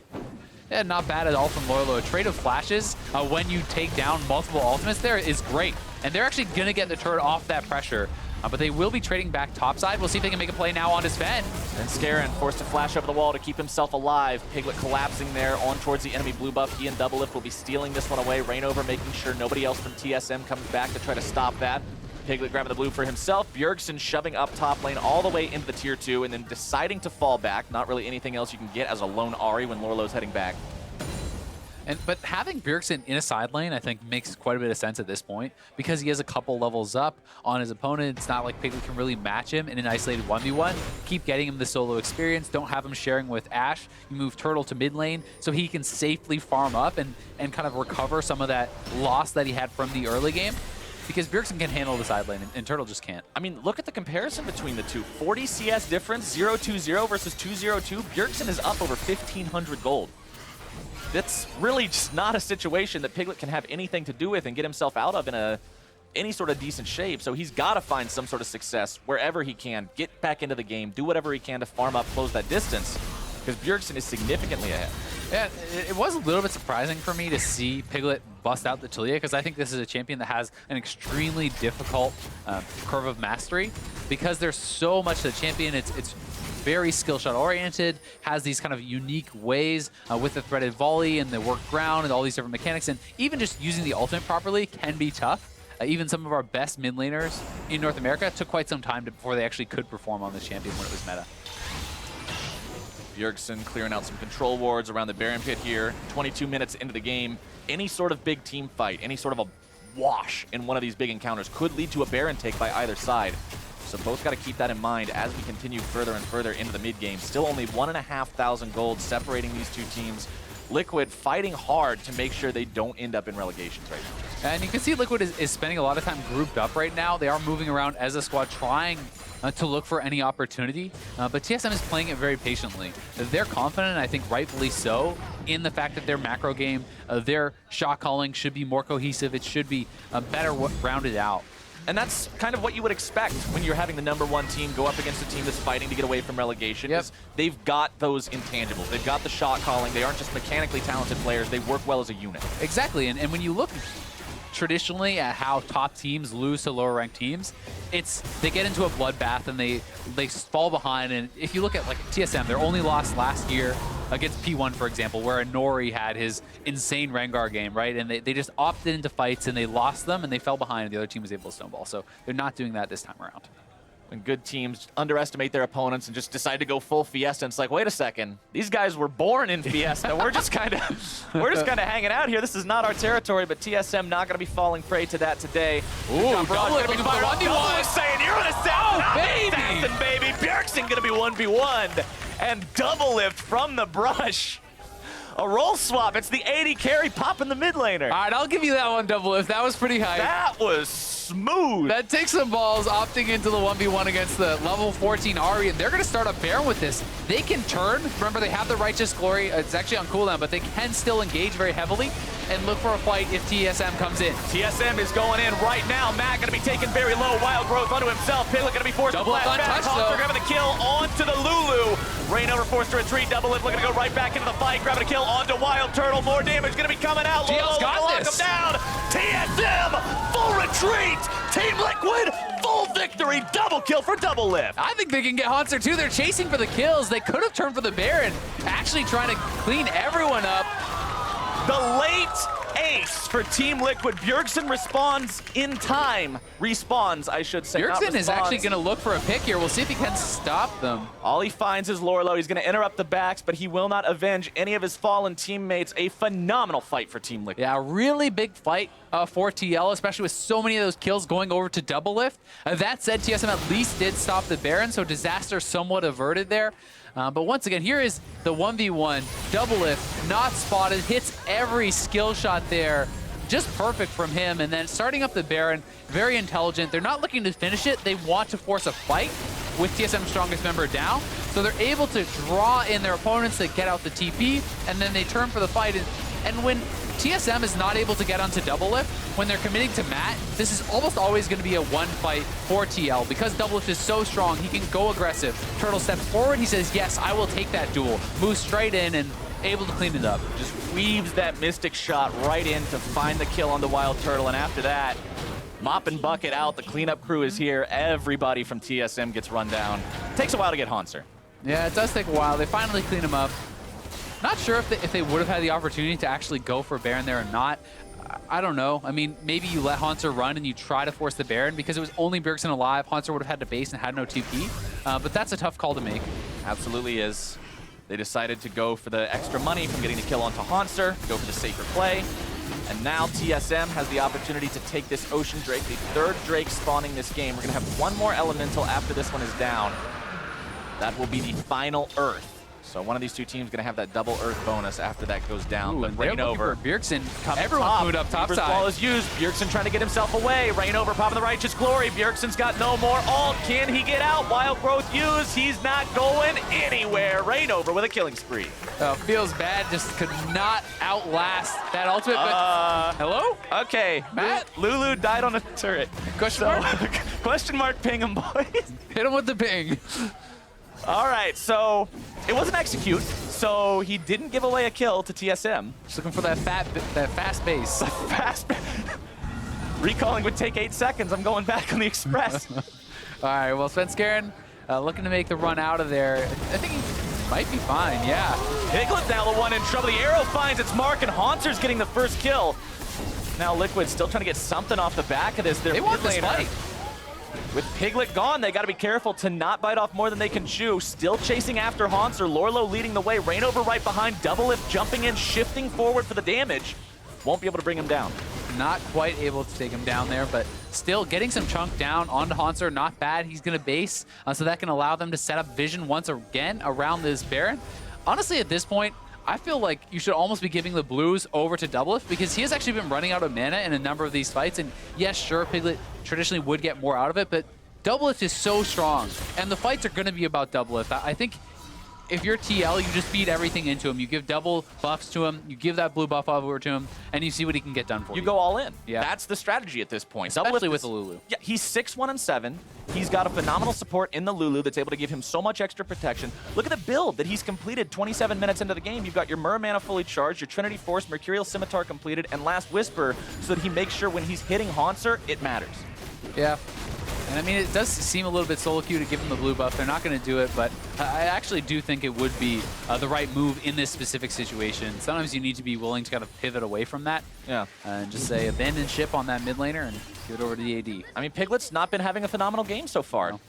Yeah, not bad at all from Lorlo. A trade of flashes when you take down multiple ultimates there is great. And they're actually going to get the turret off that pressure. But they will be trading back topside. We'll see if they can make a play now on his Sven. And Scarin forced to flash over the wall to keep himself alive. Piglet collapsing there on towards the enemy blue buff. He and Doublelift will be stealing this one away. Rainover making sure nobody else from TSM comes back to try to stop that. Piglet grabbing the blue for himself. Bjergsen shoving up top lane all the way into the tier 2 and then deciding to fall back. Not really anything else you can get as a lone Ahri when Lorlo's heading back. But having Bjergsen in a side lane, I think, makes quite a bit of sense at this point because he has a couple levels up on his opponent. It's not like Piglet can really match him in an isolated 1v1. Keep getting him the solo experience. Don't have him sharing with Ashe. You move Turtle to mid lane so he can safely farm up and kind of recover some of that loss that he had from the early game. Because Bjergsen can handle the side lane, and Turtle just can't. I mean, look at the comparison between the two. 40 CS difference, 0-2-0 versus 2-0-2. Bjergsen is up over 1,500 gold. That's really just not a situation that Piglet can have anything to do with and get himself out of in any sort of decent shape. So he's got to find some sort of success wherever he can, get back into the game, do whatever he can to farm up, close that distance, because Bjergsen is significantly ahead. Yeah, it was a little bit surprising for me to see Piglet bust out the Taliyah because I think this is a champion that has an extremely difficult curve of mastery because there's so much to the champion. It's very skill shot oriented, has these kind of unique ways with the threaded volley and the work ground and all these different mechanics, and even just using the ultimate properly can be tough. Even some of our best mid laners in North America took quite some time before they actually could perform on this champion when it was meta. Bjergsen clearing out some control wards around the Baron pit here. 22 minutes into the game. Any sort of big team fight, any sort of a wash in one of these big encounters could lead to a Baron take by either side. So both got to keep that in mind as we continue further and further into the mid game. Still only 1,500 gold separating these two teams. Liquid fighting hard to make sure they don't end up in relegations right now. And you can see Liquid is spending a lot of time grouped up right now. They are moving around as a squad trying to look for any opportunity, but TSM is playing it very patiently. They're confident, I think rightfully so, in the fact that their macro game, their shot calling should be more cohesive. It should be better rounded out. And that's kind of what you would expect when you're having the #1 team go up against a team that's fighting to get away from relegation. Yep. They've got those intangibles. They've got the shot calling. They aren't just mechanically talented players. They work well as a unit. Exactly, and when you look traditionally at how top teams lose to lower ranked teams, they get into a bloodbath and they fall behind. And if you look at like TSM, their only loss last year against P1, for example, where Nori had his insane Rengar game, right? And they just opted into fights and they lost them and they fell behind and the other team was able to snowball. So they're not doing that this time around. When good teams underestimate their opponents and just decide to go full Fiesta, and it's like, wait a second, these guys were born in Fiesta. We're just kind of hanging out here. This is not our territory, but TSM not going to be falling prey to that today. Ooh, Doublelift with the 1v1. Saying you're an assassin, baby. Bjergsen going to be 1v1, and Doublelift from the brush. A roll swap. It's the 80 carry popping the mid laner. All right, I'll give you that one, Doublelift. That was pretty high. That was smooth. That takes some balls, opting into the 1v1 against the level 14 Ahri, and they're going to start a Baron with this. They can turn. Remember, they have the Righteous Glory. It's actually on cooldown, but they can still engage very heavily and look for a fight if TSM comes in. TSM is going in right now. Matt going to be taking very low Wild Growth onto himself. Piglet going to be forced to flash back. Hawks grabbing the kill onto the Lulu. Rainover forced to retreat. Doublelift looking to go right back into the fight. Grabbing a kill onto Wild Turtle. More damage going to be coming out. GL's got this. Him down. TSM, full retreat. Team Liquid, full victory. Double kill for Doublelift. I think they can get Haunter too. They're chasing for the kills. They could have turned for the Baron, actually trying to clean everyone up. The late ace for Team Liquid. Bjergsen responds in time. Respawns, I should say. Bjergsen is actually going to look for a pick here. We'll see if he can stop them. All he finds is Lorlo. He's going to interrupt the backs, but he will not avenge any of his fallen teammates. A phenomenal fight for Team Liquid. Yeah, a really big fight for TL, especially with so many of those kills going over to Doublelift. That said, TSM at least did stop the Baron, so disaster somewhat averted there. But once again, here is the 1v1. Doublelift, not spotted, hits every skill shot there. Just perfect from him. And then starting up the Baron, very intelligent. They're not looking to finish it. They want to force a fight with TSM's strongest member down. So they're able to draw in their opponents that get out the TP, and then they turn for the fight. And when TSM is not able to get onto Doublelift, when they're committing to Matt, this is almost always going to be a one fight for TL. Because Doublelift is so strong, he can go aggressive. Turtle steps forward, he says, yes, I will take that duel. Moves straight in and able to clean it up. Just weaves that Mystic shot right in to find the kill on the Wild Turtle, and after that, Mop and bucket out. The cleanup crew is here. Everybody from TSM gets run down. Takes a while to get Hanser. Yeah, it does take a while. They finally clean him up. Not sure if they would have had the opportunity to actually go for Baron there or not. I don't know. I mean, maybe you let Hanser run and you try to force the Baron because it was only Bjergsen alive. Hanser would have had to base and had no TP. But that's a tough call to make. Absolutely is. They decided to go for the extra money from getting the kill onto Hanser, go for the safer play. And now TSM has the opportunity to take this Ocean Drake, the third Drake spawning this game. We're going to have one more Elemental after this one is down. That will be the final Earth. So one of these two teams is going to have that double Earth bonus after that goes down. Ooh, but Rainover, Bjergsen, coming everyone top. moved up top Reaper's side. Claw is used. Bjergsen trying to get himself away. Rainover popping the Righteous Glory. Bjergsen's got no more ult. Can he get out? Wild Growth used. He's not going anywhere. Rainover with a killing spree. Feels bad, just could not outlast that ultimate. But hello? Okay, Matt? Lulu died on a turret. Question mark? Question mark ping him, boys. Hit him with the ping. All right, so it wasn't execute, so he didn't give away a kill to TSM. Just looking for that fast base. Fast. Recalling would take 8 seconds. I'm going back on the express. All right, well, Svenskeren looking to make the run out of there. I think he might be fine, yeah. Piglet now the one in trouble. The arrow finds its mark, and Hanser's getting the first kill. Now Liquid still trying to get something off the back of this. They want this mid laner. fight. With Piglet gone, they got to be careful to not bite off more than they can chew. Still chasing after Hanser. Lorlo leading the way. Rainover right behind. Double Lift jumping in, shifting forward for the damage. Won't be able to bring him down. Not quite able to take him down there, but still getting some chunk down onto Hanser. Not bad. He's going to base, so that can allow them to set up vision once again around this Baron. Honestly, at this point, I feel like you should almost be giving the blues over to Doublelift because he has actually been running out of mana in a number of these fights. And yes, sure, Piglet traditionally would get more out of it, but Doublelift is so strong. And the fights are going to be about Doublelift. I think if you're TL, you just feed everything into him. You give double buffs to him, you give that blue buff over to him, and you see what he can get done for you. You go all in. Yeah. That's the strategy at this point. Especially with the Lulu. Yeah, he's 6-1-7. He's got a phenomenal support in the Lulu that's able to give him so much extra protection. Look at the build that he's completed 27 minutes into the game. You've got your Myr mana fully charged, your Trinity Force, Mercurial Scimitar completed, and Last Whisper so that he makes sure when he's hitting Hanser, it matters. Yeah. And I mean, it does seem a little bit solo queue to give him the blue buff. They're not going to do it, but I actually do think it would be the right move in this specific situation. Sometimes you need to be willing to kind of pivot away from that. Yeah. And just say abandon ship on that mid laner and give it over to the AD. I mean, Piglet's not been having a phenomenal game so far. No.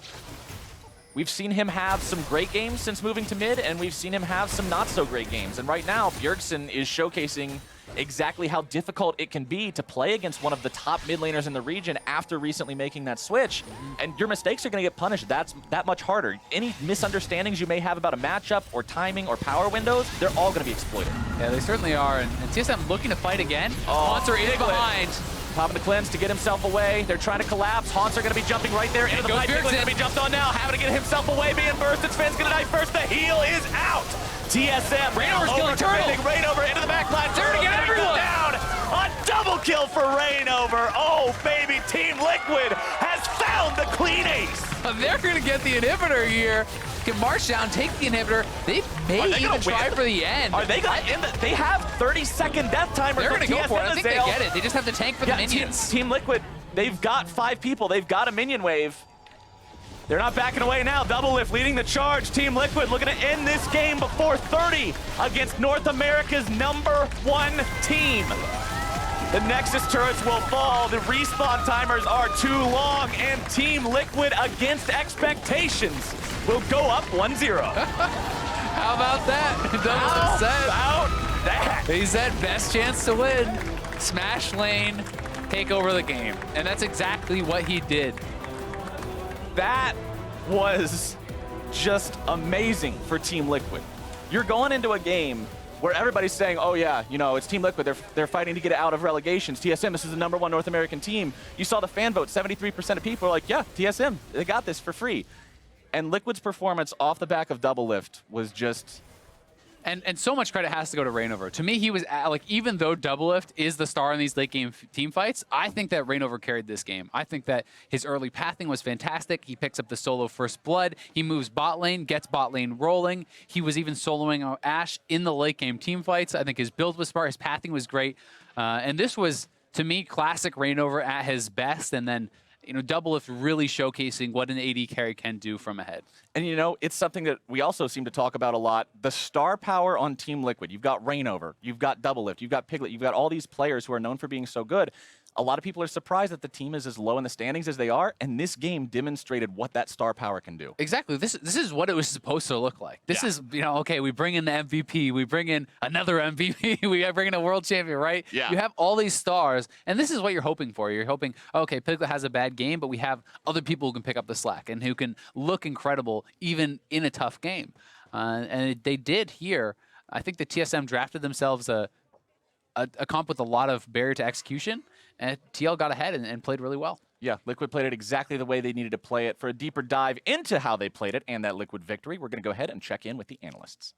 We've seen him have some great games since moving to mid, and we've seen him have some not so great games. And right now, Bjergsen is showcasing exactly how difficult it can be to play against one of the top mid laners in the region after recently making that switch. And your mistakes are going to get punished that much harder. Any misunderstandings you may have about a matchup or timing or power windows, they're all going to be exploited. Yeah, they certainly are. And TSM looking to fight again. Hanser is behind. Popping the cleanse to get himself away. They're trying to collapse. Hanser going to be jumping right there into the fight. Piglet's going to be jumped on now. Having to get himself away, being bursted. Sven's going to die first. The heal is out. TSM. Rainover's killing Turtle. Rainover into the back line. Turtle get everyone down. A double kill for Rainover. Oh, baby. Team Liquid has found the clean ace. They're going to get the inhibitor here. Can march down, take the inhibitor. They may even try for the end. Are they they have 30-second death timers. They're going to go for it. I think they Azale. get it. They just have to tank for the minions. Team Liquid, they've got 5 people. They've got a minion wave. They're not backing away now. Doublelift leading the charge. Team Liquid looking to end this game before 30 against North America's #1 team. The Nexus turrets will fall. The respawn timers are too long, and Team Liquid, against expectations, will go up 1-0. How about that? How about that? He said best chance to win. Smash lane, take over the game. And that's exactly what he did. That was just amazing for Team Liquid. You're going into a game where everybody's saying, oh yeah, you know, it's Team Liquid, they're fighting to get out of relegations. TSM, this is the #1 North American team. You saw the fan vote, 73% of people are like, yeah, TSM, they got this for free. And Liquid's performance off the back of Doublelift was just... And so much credit has to go to Rainover. To me, he was, like, even though Doublelift is the star in these late game team fights, I think that Rainover carried this game. I think that his early pathing was fantastic. He picks up the solo first blood. He moves bot lane, gets bot lane rolling. He was even soloing out Ashe in the late game team fights. I think his build was smart. His pathing was great. And this was to me, classic Rainover at his best, and then Doublelift really showcasing what an AD carry can do from ahead. And it's something that we also seem to talk about a lot. The star power on Team Liquid. You've got Rainover, you've got Doublelift, you've got Piglet, you've got all these players who are known for being so good. A lot of people are surprised that the team is as low in the standings as they are, and this game demonstrated what that star power can do. Exactly. This is what it was supposed to look like. This is, okay, we bring in the MVP, we bring in another MVP, we bring in a world champion, right? Yeah. You have all these stars, and this is what you're hoping for. You're hoping, okay, Piglet has a bad game, but we have other people who can pick up the slack and who can look incredible even in a tough game. And they did here. I think the TSM drafted themselves a comp with a lot of barrier to execution, and TL got ahead and played really well. Yeah, Liquid played it exactly the way they needed to play it. For a deeper dive into how they played it and that Liquid victory, we're going to go ahead and check in with the analysts.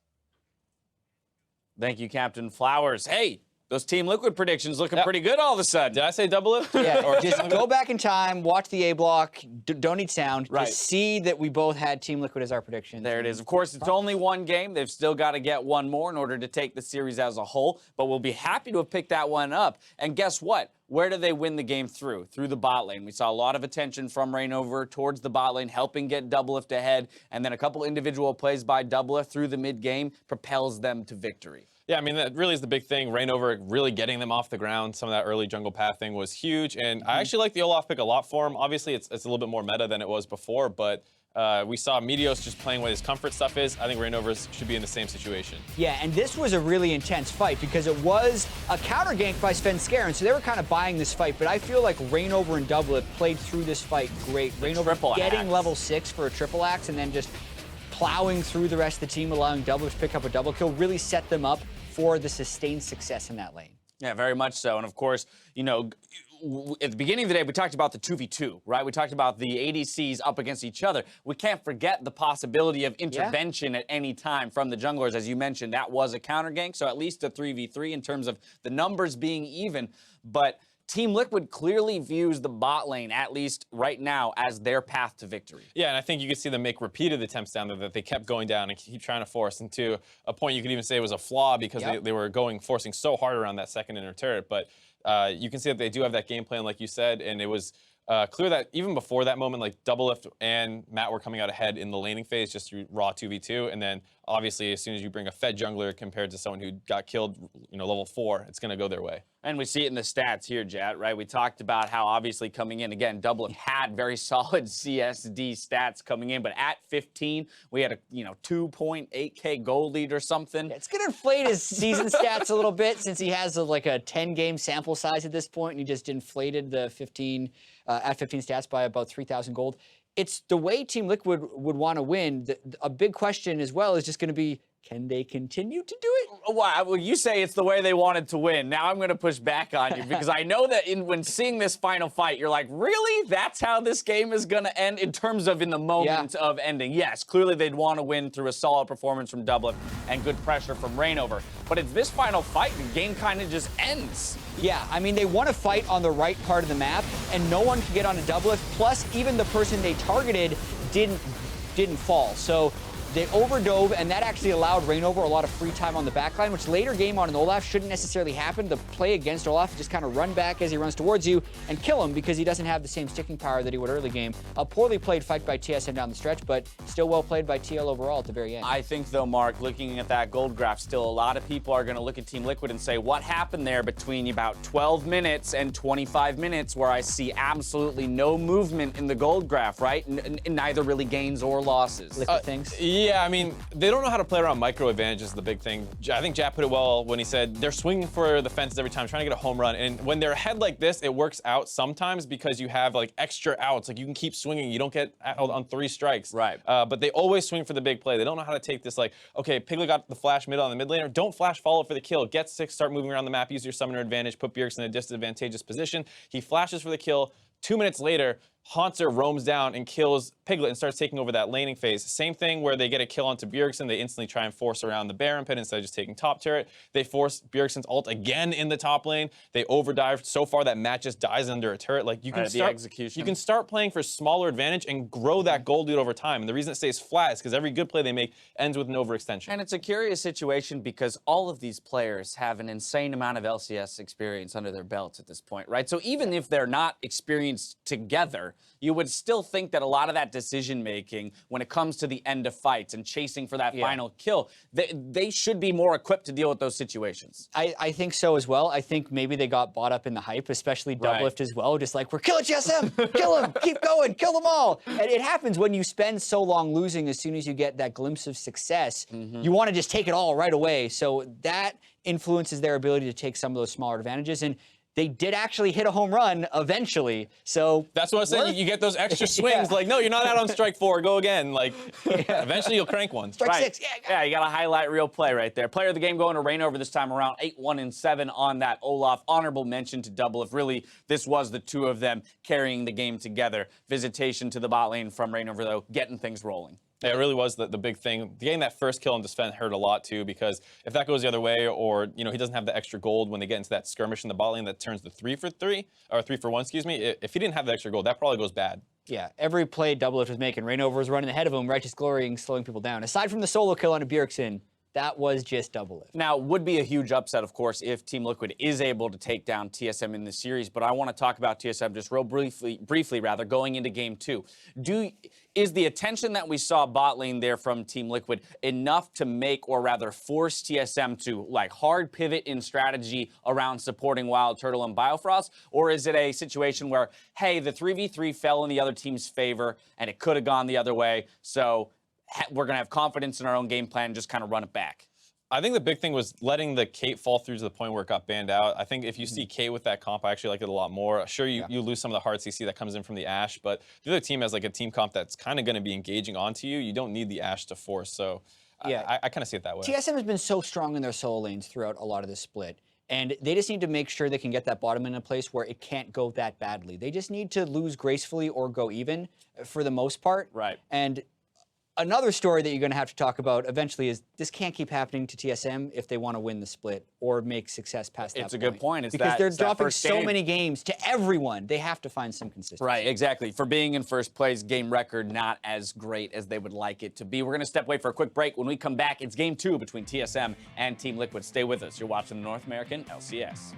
Thank you, Captain Flowers. Hey, those Team Liquid predictions looking pretty good all of a sudden. Did I say Doublelift? Yeah, just go back in time, watch the A block, don't need sound. Right. Just see that we both had Team Liquid as our prediction. There it is. Of course, it's only one game. They've still got to get one more in order to take the series as a whole, but we'll be happy to have picked that one up. And guess what? Where do they win the game through? Through the bot lane. We saw a lot of attention from Rainover towards the bot lane, helping get Doublelift ahead, and then a couple individual plays by Doublelift through the mid-game propels them to victory. Yeah, I mean, that really is the big thing. Rainover really getting them off the ground. Some of that early jungle pathing was huge, and I actually like the Olaf pick a lot for him. Obviously, it's a little bit more meta than it was before, but we saw Meteos just playing what his comfort stuff is. I think Rainover should be in the same situation. Yeah, and this was a really intense fight because it was a counter gank by Svenskeren, so they were kind of buying this fight, but I feel like Rainover and Doublelift played through this fight great. Rainover getting level 6 for a triple axe and then just plowing through the rest of the team, allowing Doublelift to pick up a double kill, really set them up for the sustained success in that lane. Yeah, very much so. And of course, at the beginning of the day, we talked about the 2v2, right? We talked about the ADCs up against each other. We can't forget the possibility of intervention at any time from the junglers. As you mentioned, that was a counter gank, so at least a 3v3 in terms of the numbers being even. But Team Liquid clearly views the bot lane, at least right now, as their path to victory. Yeah, and I think you could see them make repeated attempts down there that they kept going down and keep trying to force. And to a point you could even say was a flaw because they were forcing so hard around that second inner turret. But you can see that they do have that game plan, like you said, and it was clear that even before that moment, like Doublelift and Matt were coming out ahead in the laning phase just through raw 2v2, and then obviously as soon as you bring a fed jungler compared to someone who got killed, level 4, it's going to go their way. And we see it in the stats here, Jat, right? We talked about how obviously coming in, again, Doublelift had very solid CSD stats coming in, but at 15, we had a 2.8K gold lead or something. It's going to inflate his season stats a little bit since he has a 10-game sample size at this point, and he just inflated the 15 stats by about 3,000 gold. It's the way Team Liquid would want to win. A big question as well is just going to be, can they continue to do it? Well, you say it's the way they wanted to win. Now I'm going to push back on you because I know that when seeing this final fight, you're like, really? That's how this game is going to end in terms of in the moment of ending? Yes, clearly they'd want to win through a solid performance from Doublelift and good pressure from Rainover. But it's this final fight, the game kind of just ends. Yeah, I mean, they want to fight on the right part of the map, and no one can get on a Doublelift. Plus, even the person they targeted didn't fall. So they overdove, and that actually allowed Rainover a lot of free time on the backline, which later game on an Olaf shouldn't necessarily happen. The play against Olaf, just kind of run back as he runs towards you and kill him because he doesn't have the same sticking power that he would early game. A poorly played fight by TSM down the stretch, but still well played by TL overall at the very end. I think, though, Mark, looking at that gold graph, still a lot of people are going to look at Team Liquid and say, what happened there between about 12 minutes and 25 minutes where I see absolutely no movement in the gold graph, right? Neither really gains or losses. Liquid things. Yeah, I mean, they don't know how to play around micro advantages is the big thing. I think Jap put it well when he said they're swinging for the fences every time, trying to get a home run. And when they're ahead like this, it works out sometimes because you have extra outs. You can keep swinging. You don't get out on 3 strikes. Right. But they always swing for the big play. They don't know how to take this okay, Piglet got the flash mid on the mid laner. Don't flash follow for the kill. Get 6, start moving around the map, use your summoner advantage, put Bjergsen in a disadvantageous position. He flashes for the kill. 2 minutes later, Haunter roams down and kills Piglet and starts taking over that laning phase. Same thing where they get a kill onto Bjergsen. They instantly try and force around the Baron pit instead of just taking top turret. They force Bjergsen's ult again in the top lane. They overdive so far that Matt just dies under a turret. Like you can start, execution. you can start playing for smaller advantage and grow that gold lead over time. And the reason it stays flat is because every good play they make ends with an overextension. And it's a curious situation because all of these players have an insane amount of LCS experience under their belts at this point, right? So even if they're not experienced together, you would still think that a lot of that decision making when it comes to the end of fights and chasing for that final kill, they should be more equipped to deal with those situations. I think so as well. I think maybe they got bought up in the hype, especially Doublelift as well. Just like, we're killing TSM, kill him, keep going, kill them all. And it happens when you spend so long losing. As soon as you get that glimpse of success, you want to just take it all right away. So that influences their ability to take some of those smaller advantages. And they did actually hit a home run eventually, so... That's what I'm saying, you get those extra swings, like, no, you're not out on strike 4, go again. Like, eventually you'll crank one. Strike 6, yeah, you got to highlight real play right there. Player of the game going to Reignover this time around, 8-1-7 on that Olaf. Honorable mention to Doublelift. Really, this was the two of them carrying the game together. Visitation to the bot lane from Reignover, though, getting things rolling. Yeah, it really was the big thing. Getting that first kill on Descent hurt a lot too, because if that goes the other way, or he doesn't have the extra gold when they get into that skirmish in the bot lane that turns to 3-for-3 or 3-for-1, excuse me. If he didn't have the extra gold, that probably goes bad. Yeah, every play Doublelift was making, Reignover was running ahead of him, Righteous Glorying, slowing people down. Aside from the solo kill on a Bjergsen, that was just Doublelift. Now, would be a huge upset, of course, if Team Liquid is able to take down TSM in this series, but I want to talk about TSM just real briefly, going into Game 2. Is the attention that we saw bot lane there from Team Liquid enough to make, or rather force TSM to like hard pivot in strategy around supporting Wild Turtle and Biofrost? Or is it a situation where, hey, the 3v3 fell in the other team's favor and it could have gone the other way, so we're going to have confidence in our own game plan and just kind of run it back? I think the big thing was letting the Kate fall through to the point where it got banned out. I think if you see Kate with that comp, I actually like it a lot more. Sure, you lose some of the hard CC that comes in from the Ashe, but the other team has like a team comp that's kind of going to be engaging onto you. You don't need the Ashe to force, so I kind of see it that way. TSM has been so strong in their solo lanes throughout a lot of this split, and they just need to make sure they can get that bottom in a place where it can't go that badly. They just need to lose gracefully or go even for the most part. Right. And another story that you're going to have to talk about eventually is this can't keep happening to TSM if they want to win the split or make success past that point. It's a good point. Because they're dropping so many games to everyone. They have to find some consistency. Right, exactly. For being in first place, game record not as great as they would like it to be. We're going to step away for a quick break. When we come back, it's Game 2 between TSM and Team Liquid. Stay with us. You're watching the North American LCS.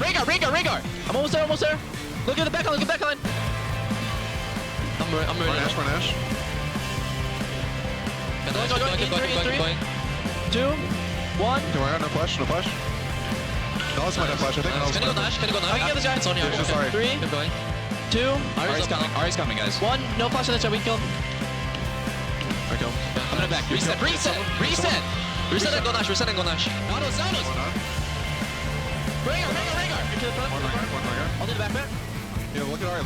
Rhaegar! I'm almost there. Look at the back line, I'm ready. Nash. Going. 2, 1. Okay, no flash. No, that's my flash, I think. Can you go Nash? I can get the Giants on here. Just sorry. 3, keep going. 2, Ari's coming, guys. 1, no flash on the chat, we kill him. I kill. I'm gonna back. Reset and go Nash. Nanos. Rhaegar. One Rhaegar. I'll do the back back. Yeah, look at Ari.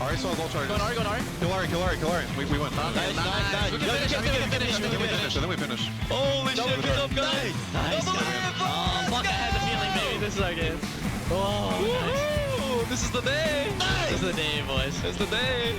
Ari saw his ult charge. Go on Ari. Kill Ari. We win. Nice. We can We finish. Holy shit, good up, guys. Nice. Fuck, I had the feeling maybe this is our game. Oh, nice. This is the day. This is the day, boys. It's the day.